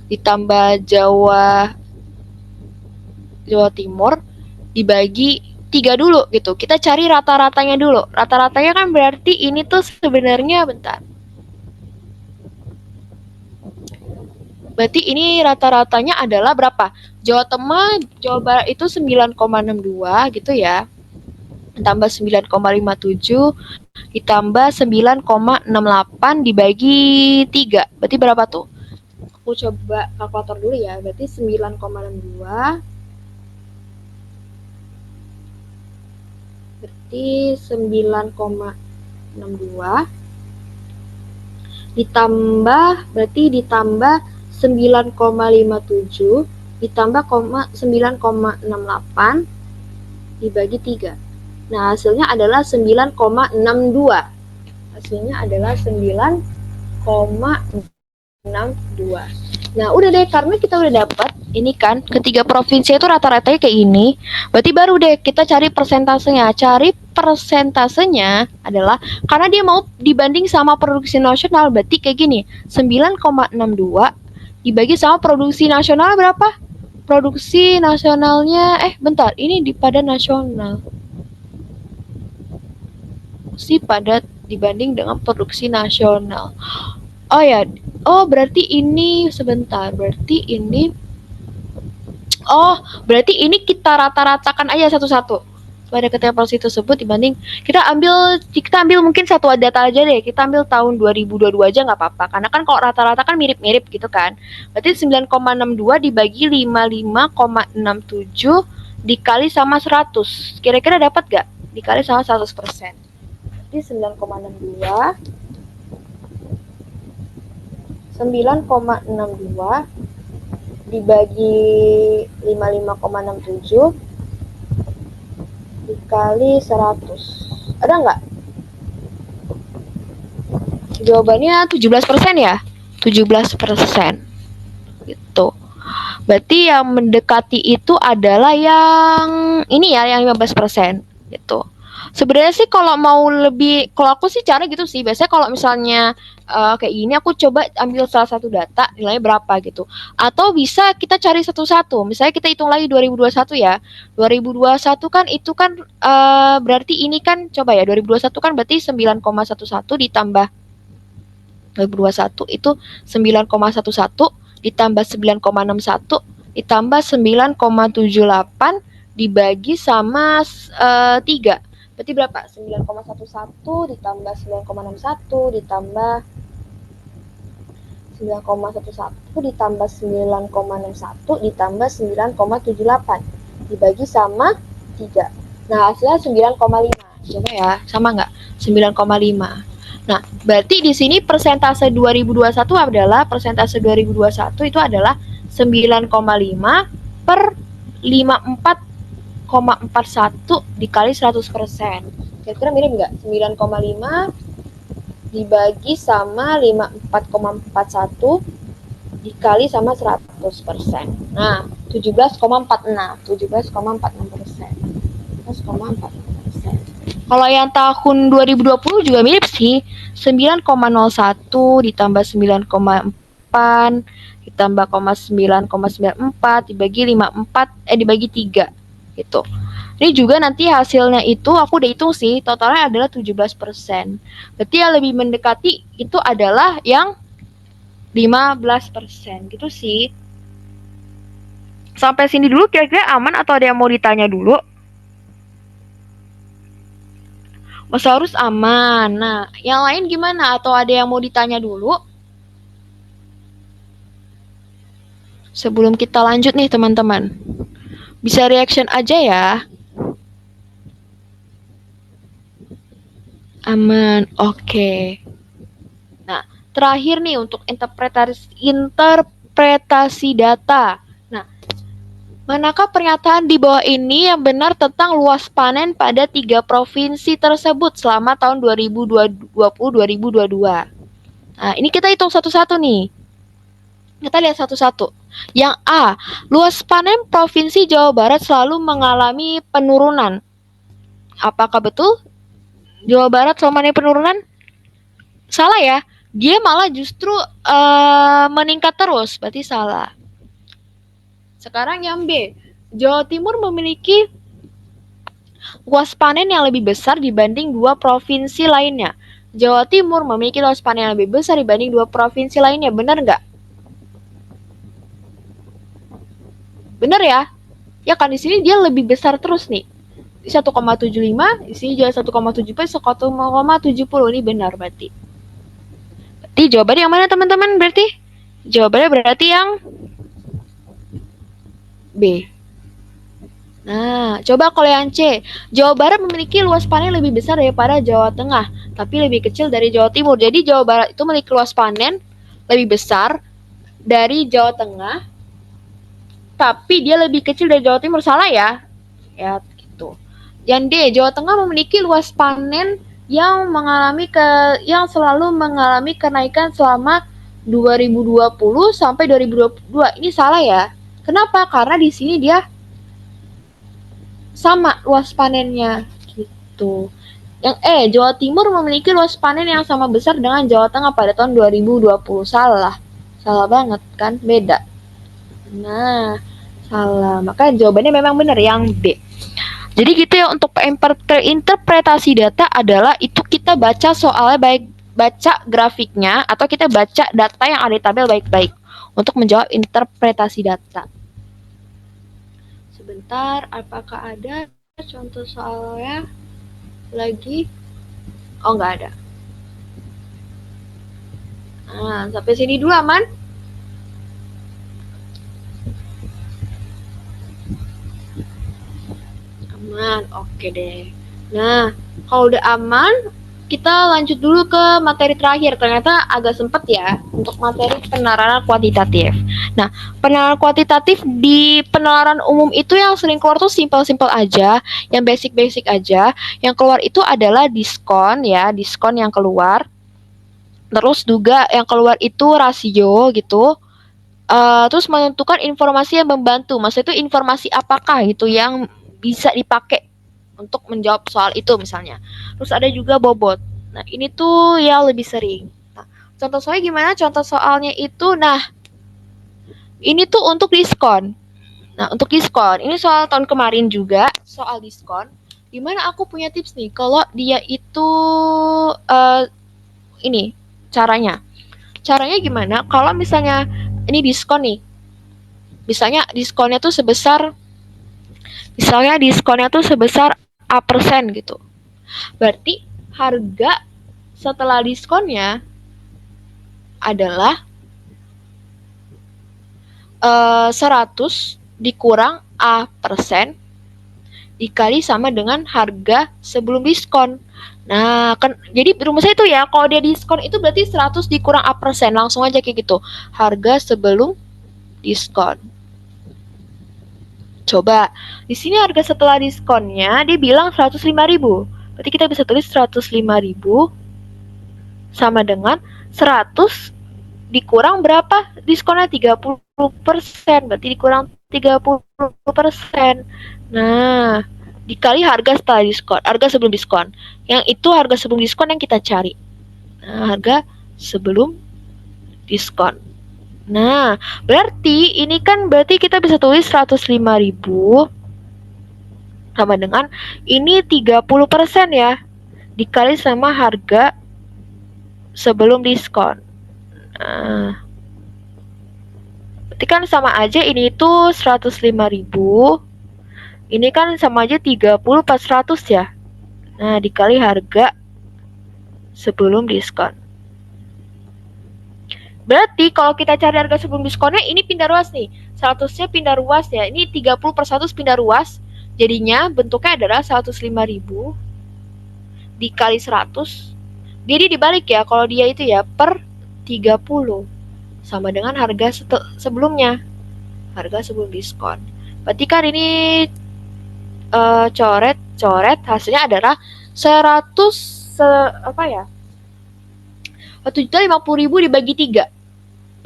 ditambah Jawa Timur dibagi 3 dulu gitu. Kita cari rata-ratanya dulu. Rata-ratanya kan berarti ini tuh sebenarnya bentar. Berarti ini rata-ratanya adalah berapa? Jawa Tengah, Jawa Barat itu 9,62 gitu ya. Tambah 9,57 ditambah 9,68 dibagi 3. Berarti berapa tuh? Aku coba kalkulator dulu ya. Berarti 9,62 berarti 9,62 ditambah 9,57 ditambah 9,68 dibagi 3. Nah, hasilnya adalah 9,62. Hasilnya adalah 9,62. Nah, udah deh, karena kita udah dapat ini kan, ketiga provinsi itu rata-ratanya kayak ini. Berarti baru deh kita cari persentasenya. Cari persentasenya adalah karena dia mau dibanding sama produksi nasional, berarti kayak gini. 9,62 dibagi sama produksi nasional berapa? Produksi nasionalnya bentar, ini pada nasional. Si pada dibanding dengan produksi nasional. Oh ya, berarti ini sebentar, berarti ini berarti kita rata-ratakan aja satu-satu pada ketiga provinsi tersebut dibanding kita ambil mungkin satu data aja deh, kita ambil tahun 2022 aja nggak apa-apa, karena kan kalau rata-rata kan mirip-mirip gitu kan. Berarti 9,62 dibagi 55,67 dikali sama 100, kira-kira dapat gak? Dikali sama 100%. Berarti 9,62 dibagi 55,67 dikali 100. Ada nggak? Jawabannya 17% ya? 17%. Gitu. Berarti yang mendekati itu adalah yang ini ya, yang 15%. Gitu. Sebenarnya sih kalau mau lebih, kalau aku sih cara gitu sih. Biasanya kalau misalnya kayak gini aku coba ambil salah satu data nilainya berapa gitu. Atau bisa kita cari satu-satu. Misalnya kita hitung lagi 2021 ya. 2021 kan itu kan berarti ini kan coba ya 2021 kan berarti 9,11 ditambah 2021 itu 9,11 ditambah 9,61 ditambah 9,78 dibagi sama 3. Berarti berapa? 9,11 ditambah 9,61 ditambah 9,11 ditambah 9,61 ditambah 9,78 dibagi sama 3. Nah, hasilnya 9,5. Coba ya, sama nggak? 9,5. Nah, berarti di sini persentase 2021 adalah persentase 2021 itu adalah 9,5 per 54,41 dikali 100%. Kira-kira mirip nggak? 9,5 dibagi sama 54,41 dikali sama 100%. Nah, 17,46%. 17,46%. Kalau yang tahun 2020 juga mirip sih. 9,01 ditambah 9,4 ditambah 9,94 dibagi dibagi 3 gitu. Ini juga nanti hasilnya itu aku udah hitung sih, totalnya adalah 17%. Berarti yang lebih mendekati itu adalah yang 15% gitu sih. Sampai sini dulu kira-kira aman atau ada yang mau ditanya dulu? Masa harus aman. Nah, yang lain gimana? Atau ada yang mau ditanya dulu? Sebelum kita lanjut nih teman-teman. Bisa reaction aja ya. Aman, oke. Nah, terakhir nih untuk interpretasi data. Nah, manakah pernyataan di bawah ini yang benar tentang luas panen pada 3 provinsi tersebut selama tahun 2020-2022? Nah, ini kita hitung satu-satu nih. Kita lihat satu-satu. Yang A, luas panen Provinsi Jawa Barat selalu mengalami penurunan. Apakah betul? Jawa Barat selalu mengalami penurunan? Salah ya. Dia malah justru meningkat terus. Berarti salah. Sekarang yang B, Jawa Timur memiliki luas panen yang lebih besar dibanding dua provinsi lainnya. Jawa Timur memiliki luas panen yang lebih besar dibanding dua provinsi lainnya. Benar nggak? Bener ya? Ya kan di sini dia lebih besar terus nih. 1,75, di sini juga 1,70, 1,70. Ini benar berarti. Berarti jawabannya yang mana teman-teman? Jawabannya berarti yang B. Nah, coba kalau yang C. Jawa Barat memiliki luas panen lebih besar daripada Jawa Tengah, tapi lebih kecil dari Jawa Timur. Jadi Jawa Barat itu memiliki luas panen lebih besar dari Jawa Tengah, tapi dia lebih kecil dari Jawa Timur. Salah ya? Ya, gitu. Yang D, Jawa Tengah memiliki luas panen yang selalu mengalami kenaikan selama 2020 sampai 2022. Ini salah ya? Kenapa? Karena di sini dia sama luas panennya gitu. Yang E, Jawa Timur memiliki luas panen yang sama besar dengan Jawa Tengah pada tahun 2020. Salah. Salah banget kan? Beda. Nah, salah. Maka jawabannya memang benar yang B. Jadi gitu ya, untuk interpretasi data adalah itu kita baca soalnya baca grafiknya atau kita baca data yang ada di tabel baik-baik untuk menjawab interpretasi data. Sebentar, apakah ada contoh soalnya lagi? Oh, nggak ada. Nah, sampai sini dulu aman? Aman, oke deh. Nah, kalau udah aman, kita lanjut dulu ke materi terakhir. Ternyata agak sempet ya untuk materi penalaran kuantitatif. Nah, penalaran kuantitatif di penalaran umum itu yang sering keluar tuh simpel-simpel aja, yang basic-basic aja. Yang keluar itu adalah diskon ya, diskon yang keluar. Terus juga yang keluar itu rasio gitu. Terus menentukan informasi yang membantu. Maksudnya itu informasi apakah gitu yang bisa dipakai untuk menjawab soal itu misalnya. Terus ada juga bobot. Nah, ini tuh yang lebih sering. Nah, contoh soalnya gimana? Contoh soalnya itu, nah, ini tuh untuk diskon. Nah, untuk diskon, ini soal tahun kemarin juga, soal diskon. Dimana aku punya tips nih, kalau dia itu, ini, caranya. Caranya gimana? Kalau misalnya ini diskon nih, misalnya diskonnya tuh sebesar A persen gitu. Berarti harga setelah diskonnya adalah 100 dikurang A persen dikali sama dengan harga sebelum diskon. Nah, kan jadi rumusnya itu ya, kalau dia diskon itu berarti 100 dikurang A persen, langsung aja kayak gitu. Harga sebelum diskon. Coba, di sini harga setelah diskonnya dia bilang 105.000. Berarti kita bisa tulis 105.000 sama dengan 100 dikurang berapa? Diskonnya 30%. Berarti dikurang 30%. Nah, dikali harga setelah diskon, harga sebelum diskon. Yang itu harga sebelum diskon yang kita cari. Nah, harga sebelum diskon. Nah, berarti ini kan berarti kita bisa tulis 105.000 sama dengan ini 30% ya. Dikali sama harga sebelum diskon. Nah, berarti kan sama aja ini itu 105.000. Ini kan sama aja 30 pas 100 ya. Nah, dikali harga sebelum diskon. Berarti kalau kita cari harga sebelum diskonnya, ini pindah ruas nih. 100-nya pindah ruas ya. Ini 30 per 100 pindah ruas. Jadinya bentuknya adalah 105.000 dikali 100. Jadi dibalik ya, kalau dia itu ya per 30. Sama dengan harga sebelumnya. Harga sebelum diskon. Berarti kan ini coret hasilnya adalah 100 apa ya? 1.050.000 dibagi 3.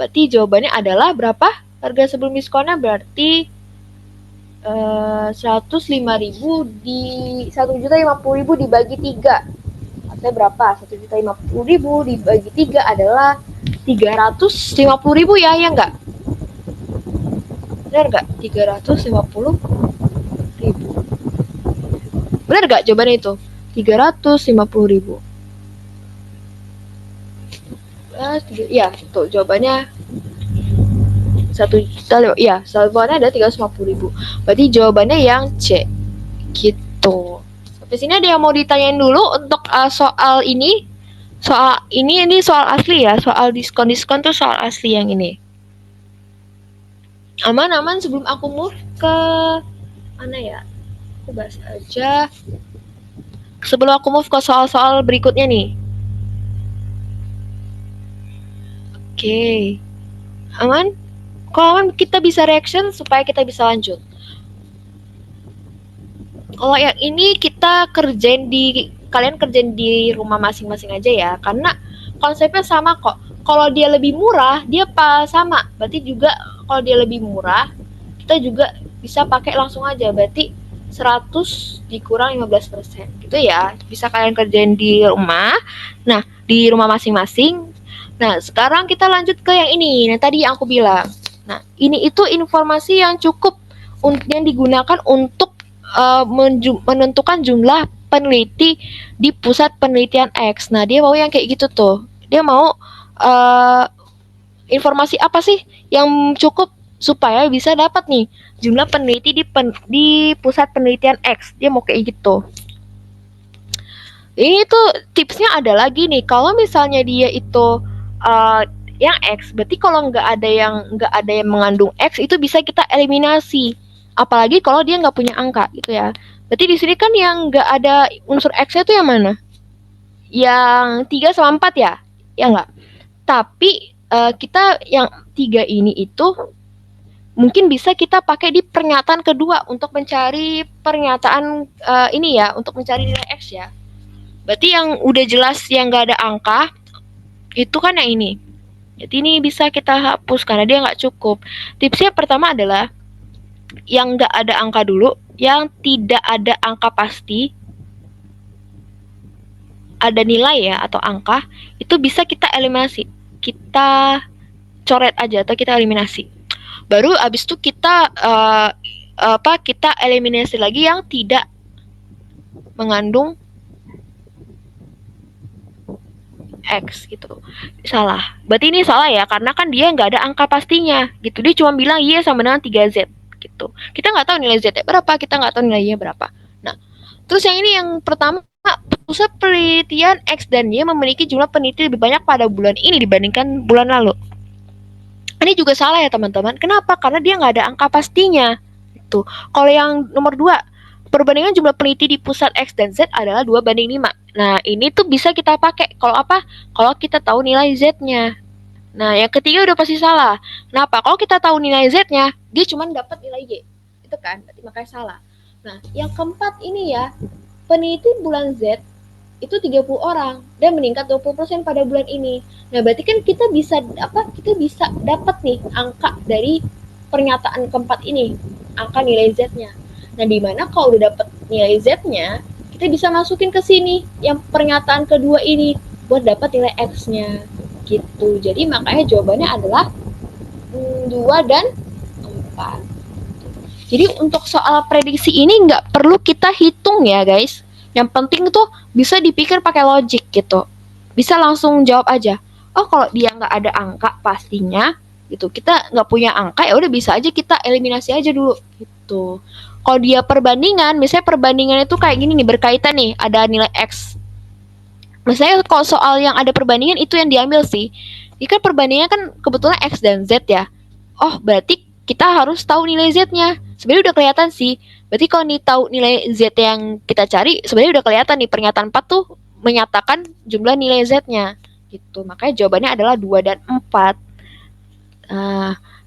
Berarti jawabannya adalah berapa? Harga sebelum diskonnya berarti 105.000 di 1.050.000 dibagi 3. Artinya berapa? 1.050.000 dibagi 3 adalah 350.000 ya, ya enggak? Benar enggak? 350.000. Benar enggak jawabannya itu? 350.000. Ya, tuh jawabannya 1 juta. Ya, jawabannya ada 350.000. Berarti jawabannya yang C. Gitu. Sampai sini ada yang mau ditanyain dulu untuk soal ini? Soal ini soal asli ya, soal diskon-diskon tuh soal asli yang ini. Aman-aman sebelum aku move ke mana ya? Aku bahas aja. Sebelum aku move ke soal-soal berikutnya nih. Oke. Aman? Kalau aman kita bisa reaction supaya kita bisa lanjut. Kalau yang ini kita kalian kerjain di rumah masing-masing aja ya, karena konsepnya sama kok. Kalau dia lebih murah, dia sama. Berarti juga kalau dia lebih murah, kita juga bisa pakai langsung aja. Berarti 100 dikurang 15%. Gitu ya. Bisa kalian kerjain di rumah. Nah, di rumah masing-masing. Nah, sekarang kita lanjut ke yang ini. Nah, tadi yang aku bilang. Nah, ini itu informasi yang cukup yang digunakan untuk menentukan jumlah peneliti di pusat penelitian X. Nah, dia mau yang kayak gitu tuh. Dia mau informasi apa sih yang cukup supaya bisa dapat nih jumlah peneliti di pusat penelitian X. Dia mau kayak gitu. Ini tuh tipsnya ada lagi nih. Kalau misalnya dia itu yang X, berarti kalau nggak ada yang mengandung X itu bisa kita eliminasi. Apalagi kalau dia nggak punya angka gitu ya. Berarti di sini kan yang nggak ada unsur X-nya itu yang mana? Yang 3 sama 4 ya? Ya nggak? Tapi kita yang 3 ini itu mungkin bisa kita pakai di pernyataan kedua untuk mencari pernyataan ini ya, untuk mencari nilai X ya. Berarti yang udah jelas yang nggak ada angka, itu kan yang ini. Jadi ini bisa kita hapus karena dia nggak cukup. Tipsnya pertama adalah yang nggak ada angka dulu, yang tidak ada angka pasti, ada nilai ya atau angka, itu bisa kita eliminasi. Kita coret aja atau kita eliminasi. Baru abis itu kita kita eliminasi lagi yang tidak mengandung X gitu. Salah. Berarti ini salah ya, karena kan dia nggak ada angka pastinya gitu. Dia cuma bilang Y sama dengan 3Z gitu. Kita nggak tahu nilai Z berapa, kita nggak tahu nilai Y berapa. Nah, terus yang ini yang pertama, pusat penelitian X dan Y memiliki jumlah peneliti lebih banyak pada bulan ini dibandingkan bulan lalu. Ini juga salah ya teman-teman. Kenapa? Karena dia nggak ada angka pastinya. Itu. Kalau yang nomor 2, perbandingan jumlah peneliti di pusat X dan Z adalah 2:5. Nah, ini tuh bisa kita pakai. Kalau apa? Kalau kita tahu nilai Z-nya. Nah, yang ketiga udah pasti salah. Kenapa? Kalau kita tahu nilai Z-nya, dia cuma dapat nilai Y. Itu kan? Berarti makanya salah. Nah, yang keempat ini ya, peneliti bulan Z itu 30 orang dan meningkat 20% pada bulan ini. Nah, berarti kan kita bisa dapat nih angka dari pernyataan keempat ini, angka nilai Z-nya. Nah, di mana kalau udah dapat nilai Z-nya, kita bisa masukin ke sini yang pernyataan kedua ini buat dapat nilai X-nya. Gitu. Jadi makanya jawabannya adalah 2 dan 4. Jadi untuk soal prediksi ini nggak perlu kita hitung ya guys. Yang penting tuh bisa dipikir pakai logik gitu. Bisa langsung jawab aja. Oh, kalau dia nggak ada angka pastinya gitu, kita nggak punya angka, ya udah bisa aja kita eliminasi aja dulu gitu. Kalau dia perbandingan, misalnya perbandingan itu kayak gini nih, berkaitan nih, ada nilai X. Misalnya kalau soal yang ada perbandingan itu yang diambil sih. Ini kan perbandingan kan kebetulan X dan Z ya. Oh, berarti kita harus tahu nilai Z-nya. Sebenarnya udah kelihatan sih. Berarti kalau nih tahu nilai Z yang kita cari, sebenarnya udah kelihatan nih pernyataan 4 tuh menyatakan jumlah nilai Z-nya. Gitu. Makanya jawabannya adalah 2 dan 4.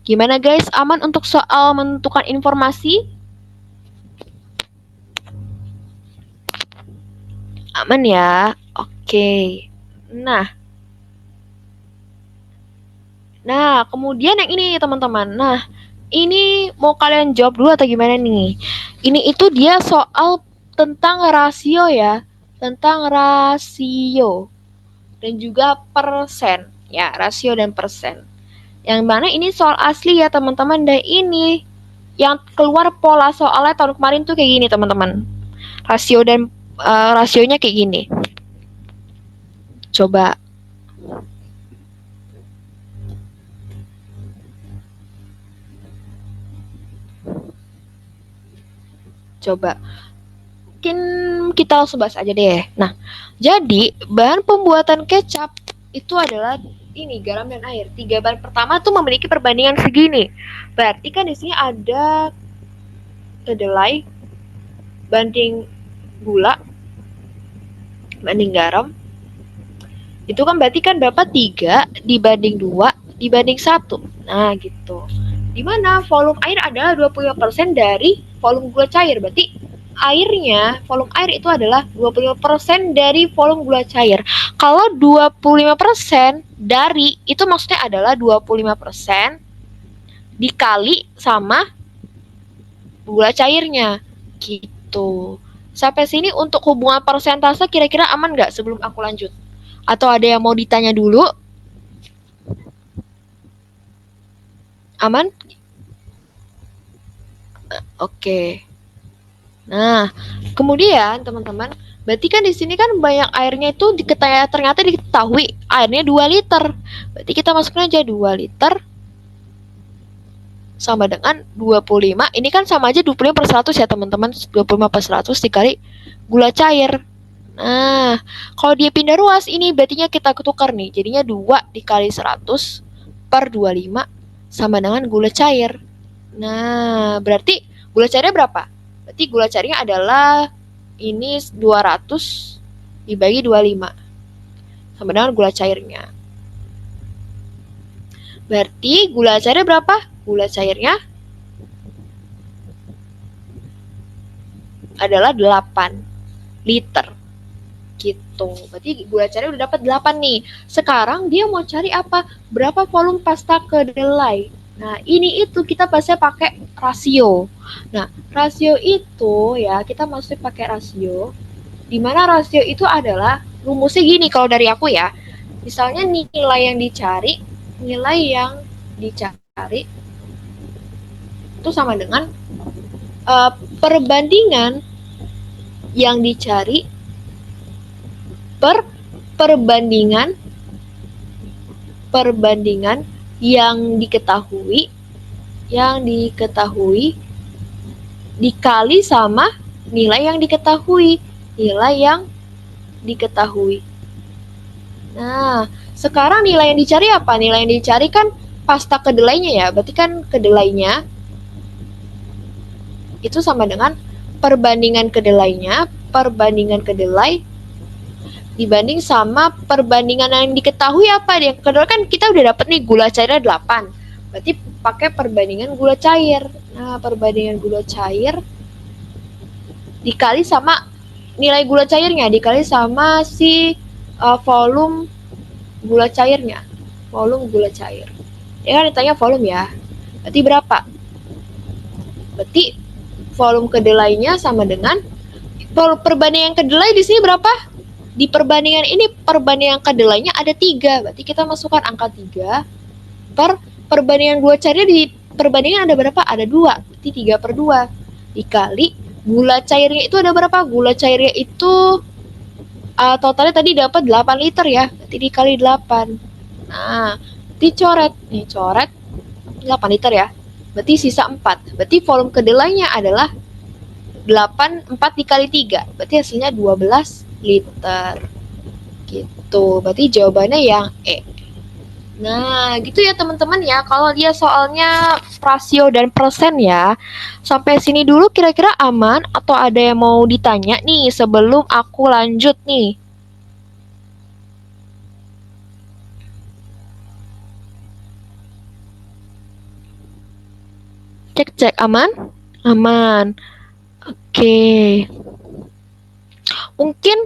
Gimana guys? Aman untuk soal menentukan informasi? Aman ya? Oke. Nah, Nah, kemudian yang ini teman-teman. Nah, ini mau kalian jawab dulu atau gimana nih? Ini itu dia soal tentang rasio ya, tentang rasio dan juga persen. Ya, rasio dan persen. Yang mana ini soal asli ya teman-teman, dan ini yang keluar pola soalnya tahun kemarin tuh kayak gini teman-teman. Rasio dan rasionya kayak gini. Coba. Coba. Mungkin kita langsung bahas aja deh. Nah, jadi bahan pembuatan kecap itu adalah ini garam dan air. Tiga bahan pertama tuh memiliki perbandingan segini. Berarti kan di sini ada kedelai banding gula banding garam. Itu kan berarti kan berapa? 3 dibanding 2 dibanding 1. Nah, gitu. Dimana volume air adalah 25% dari volume gula cair. Berarti airnya, volume air itu adalah 25% dari volume gula cair. Kalau 25% dari, itu maksudnya adalah 25% dikali sama gula cairnya. Gitu. Sampai sini untuk hubungan persentase kira-kira aman nggak sebelum aku lanjut? Atau ada yang mau ditanya dulu? Aman? Oke. Nah, kemudian teman-teman, berarti kan di sini kan banyak airnya itu ternyata diketahui airnya 2 liter. Berarti kita masukkan aja 2 liter sama dengan 25. Ini kan sama aja 25 per 100 ya teman-teman. 25 per 100 dikali gula cair. Nah, kalau dia pindah ruas ini berartinya kita tukar nih. Jadinya 2 dikali 100 per 25 sama dengan gula cair. Nah, berarti gula cairnya berapa? Berarti gula cairnya adalah ini 200 dibagi 25 sama dengan gula cairnya. Berarti gula cairnya berapa? Gula cairnya adalah 8 liter. Gitu. Berarti gula cairnya udah dapat 8 nih. Sekarang dia mau cari apa? Berapa volume pasta kedelai? Nah, ini itu kita pasti pakai rasio. Nah, rasio itu ya kita masih pakai rasio. Di mana rasio itu adalah rumusnya gini kalau dari aku ya. Misalnya nilai yang dicari itu sama dengan perbandingan yang dicari per perbandingan yang diketahui dikali sama nilai yang diketahui. Nah, sekarang nilai yang dicari apa? Nilai yang dicari kan pasta kedelainya ya. Berarti kan kedelainya itu sama dengan perbandingan kedelai dibanding sama perbandingan yang diketahui apa? Yang kedua kan kita udah dapet nih gula cairnya 8. Berarti pakai perbandingan gula cair. Nah, perbandingan gula cair dikali sama nilai gula cairnya dikali sama si volume gula cairnya. Ya kan ditanya volume ya. Berarti berapa? Berarti volume kedelainya sama dengan perbandingan kedelai di sini berapa? Di perbandingan ini perbandingan kedelainya ada 3. Berarti kita masukkan angka 3 per perbandingan gula cairnya di perbandingan ada berapa? Ada 2. Berarti 3 per 2 dikali gula cairnya itu ada berapa? Gula cairnya itu totalnya tadi dapat 8 liter ya. Berarti dikali 8. Nah, dicoret. Nih, coret 8 liter ya. Berarti sisa 4. Berarti volume kedelainya adalah 4 dikali 3. Berarti hasilnya 12 liter. Gitu. Berarti jawabannya yang E. Nah, gitu ya teman-teman ya. Kalau dia soalnya rasio dan persen ya. Sampai sini dulu kira-kira aman atau ada yang mau ditanya nih sebelum aku lanjut nih? Cek aman? Aman. Oke. Mungkin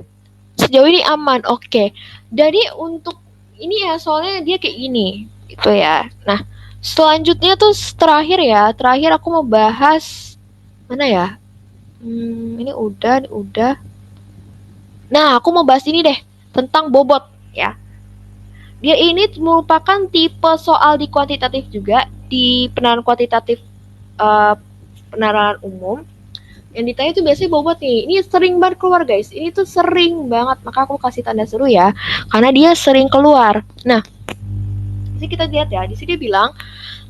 sejauh ini aman. Oke. Jadi untuk ini ya soalnya dia kayak gini. Itu ya. Nah, selanjutnya tuh terakhir ya. Terakhir aku mau bahas mana ya? Ini udah. Nah, aku mau bahas ini deh tentang bobot ya. Dia ini merupakan tipe soal di kuantitatif juga, di penerapan kuantitatif uh, penerapan umum. Yang ditanya itu biasanya bobot nih. Ini sering banget keluar guys. Ini tuh sering banget. Maka aku kasih tanda seru ya. Karena dia sering keluar. Nah, di sini kita lihat ya. Di sini dia bilang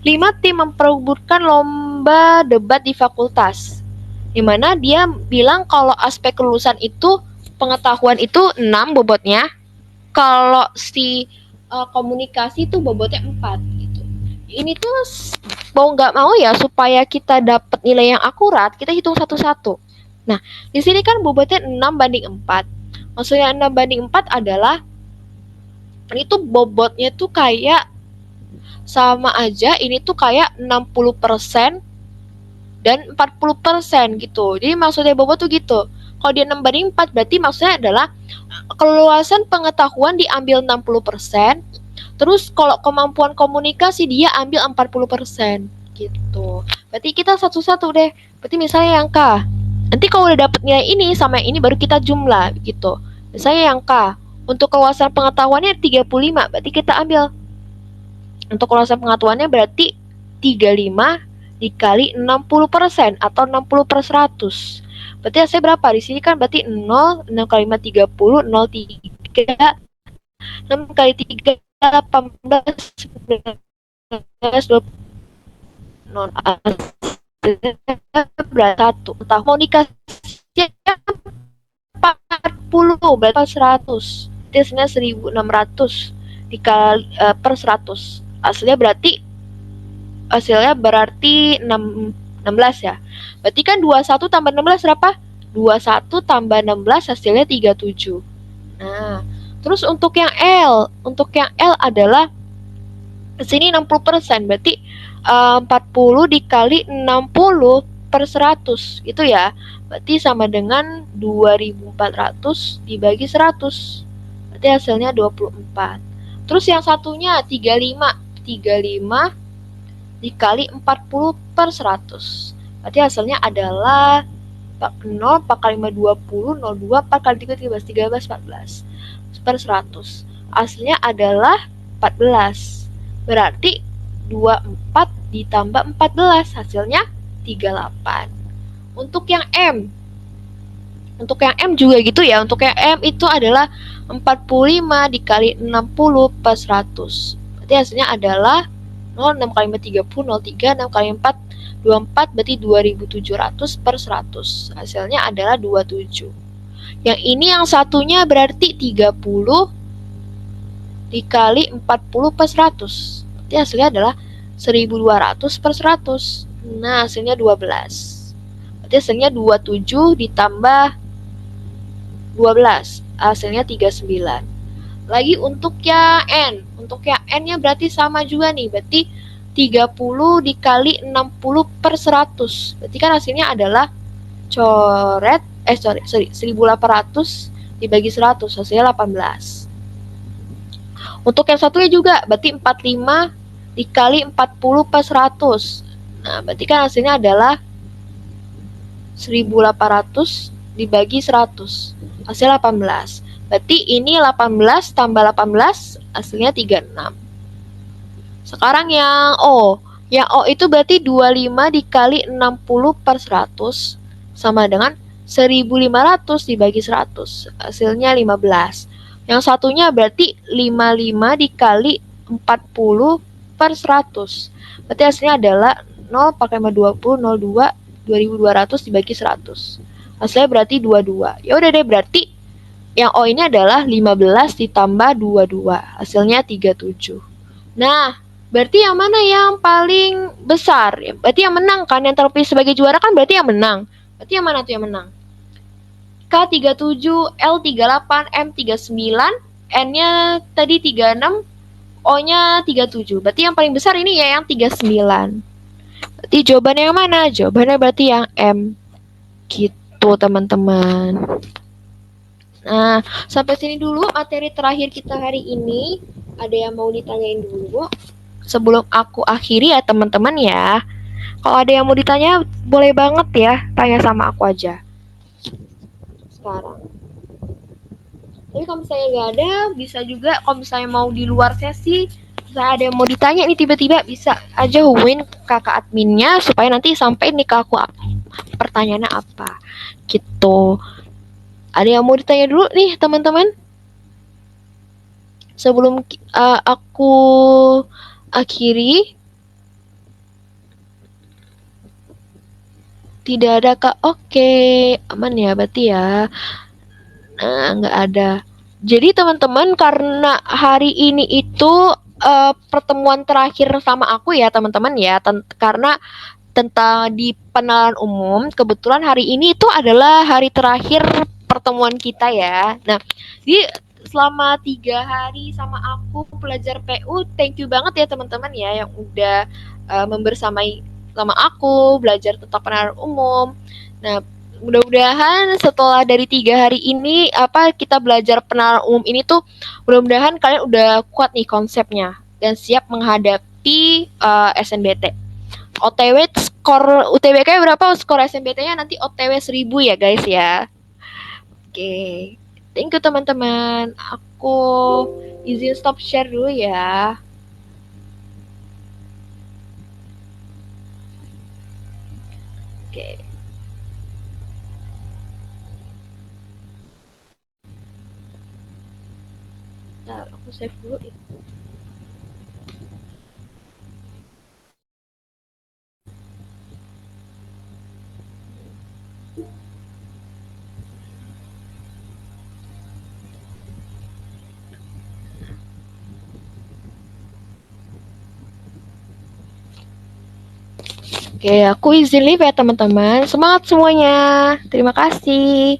5 tim memperebutkan lomba debat di fakultas. Dimana dia bilang kalau aspek kelulusan itu pengetahuan itu 6 bobotnya. Kalau si komunikasi itu bobotnya 4 gitu. Ini tuh mau nggak mau ya supaya kita dapat nilai yang akurat, kita hitung satu-satu. Nah, di sini kan bobotnya 6:4. Maksudnya 6:4 adalah ini tuh bobotnya tuh kayak sama aja, ini tuh kayak 60% dan 40% gitu. Jadi maksudnya bobot tuh gitu. Kalau dia 6:4 berarti maksudnya adalah keluasan pengetahuan diambil 60%, terus kalau kemampuan komunikasi dia ambil 40% gitu. Berarti kita satu-satu deh. Berarti misalnya yang K. Nanti kalau udah dapet nilai ini sama yang ini baru kita jumlah gitu. Misalnya yang K. Untuk keluasan pengetahuannya 35, berarti kita ambil. Untuk keluasan pengetahuannya berarti 35 dikali 60% atau 60/100. Berarti hasilnya berapa? Di sini kan berarti 0, 6 kali 5 30, 0 3, 6 kali 3 18, 19, 20, 0 berarti 1. Tahun mau dikasih 40 berarti 100. Hasilnya 1600 dikali per 100. Hasilnya berarti 16 ya. Berarti kan 21 tambah 16 berapa? 21 tambah 16 hasilnya 37. Nah, terus untuk yang L adalah sini 60%, berarti 40 dikali 60 per 100 gitu ya. Berarti sama dengan 2400 dibagi 100. Berarti hasilnya 24. Terus yang satunya 35 dikali 40 per 100. Berarti hasilnya adalah 0, 4 kali 5, 20, 02, 4 kali 3, 13, 13, 14 per 100. Hasilnya adalah 14. Berarti 24 ditambah 14 hasilnya 38. Untuk yang M juga gitu ya. Untuk yang M itu adalah 45 dikali 60 per 100. Berarti hasilnya adalah 0, 6 kali 5, 30, 03, 6 kali 4, 24, berarti 2700 per 100. Hasilnya adalah 27. Yang ini yang satunya berarti 30 dikali 40 per 100. Berarti hasilnya adalah 1200 per 100. Nah, hasilnya 12. Berarti hasilnya 27 ditambah 12. Hasilnya 39. Lagi untuk yang N. Untuk yang N-nya berarti sama juga nih. Berarti 30 dikali 60 per 100. Berarti kan hasilnya adalah 1800 dibagi 100. Hasilnya 18. Untuk yang satunya juga berarti 45 dikali 40 per 100. Nah, berarti kan hasilnya adalah 1800 dibagi 100. Hasil 18. Berarti ini 18 tambah 18 hasilnya 36. Sekarang yang O. Yang O itu berarti 25 dikali 60 per 100 sama dengan 1500 dibagi 100. Hasilnya 15. Yang satunya berarti 55 dikali 40 per 100. Berarti hasilnya adalah 0 pakai 20, 02, 2200 dibagi 100. Hasilnya berarti 22. Ya udah deh, berarti yang O ini adalah 15 ditambah 22. Hasilnya 37. Nah, berarti yang mana yang paling besar? Berarti yang menang kan, yang terpilih sebagai juara kan berarti yang menang. Berarti yang mana tuh yang menang? K37, L38, M39, N-nya tadi 36, O-nya 37. Berarti yang paling besar ini ya yang 39. Berarti jawabannya yang mana? Jawabannya berarti yang M. Gitu teman-teman. Nah, sampai sini dulu materi terakhir kita hari ini. Ada yang mau ditanyain dulu? sebelum aku akhiri ya teman-teman ya. Kalau ada yang mau ditanya, boleh banget ya, tanya sama aku aja sekarang. Tapi kalau misalnya nggak ada, bisa juga kalau misalnya mau di luar sesi, misalnya ada yang mau ditanya nih tiba-tiba, bisa aja hubungin kakak adminnya supaya nanti sampai nih ke aku pertanyaannya apa gitu. Ada yang mau ditanya dulu nih teman-teman? Sebelum aku akhiri, tidak ada kak. Oke, aman ya berarti ya. Nah, nggak ada. Jadi teman-teman, karena hari ini itu pertemuan terakhir sama aku ya teman-teman ya, karena tentang di pengenalan umum, kebetulan hari ini itu adalah hari terakhir pertemuan kita ya. Nah, jadi selama 3 hari sama aku belajar PU, thank you banget ya teman-teman ya yang udah membersamai sama aku belajar tentang pengenalan umum. Nah, mudah-mudahan setelah dari 3 hari ini kita belajar pengenalan umum ini tuh, mudah-mudahan kalian udah kuat nih konsepnya dan siap menghadapi SNBT. OTW skor UTBK berapa, skor SNBT-nya nanti OTW 1000 ya guys ya. Oke. Thank you teman-teman. Aku izin stop share dulu ya. Oke. Bentar, aku save dulu ya. Oke, aku izin live ya teman-teman. Semangat semuanya. Terima kasih.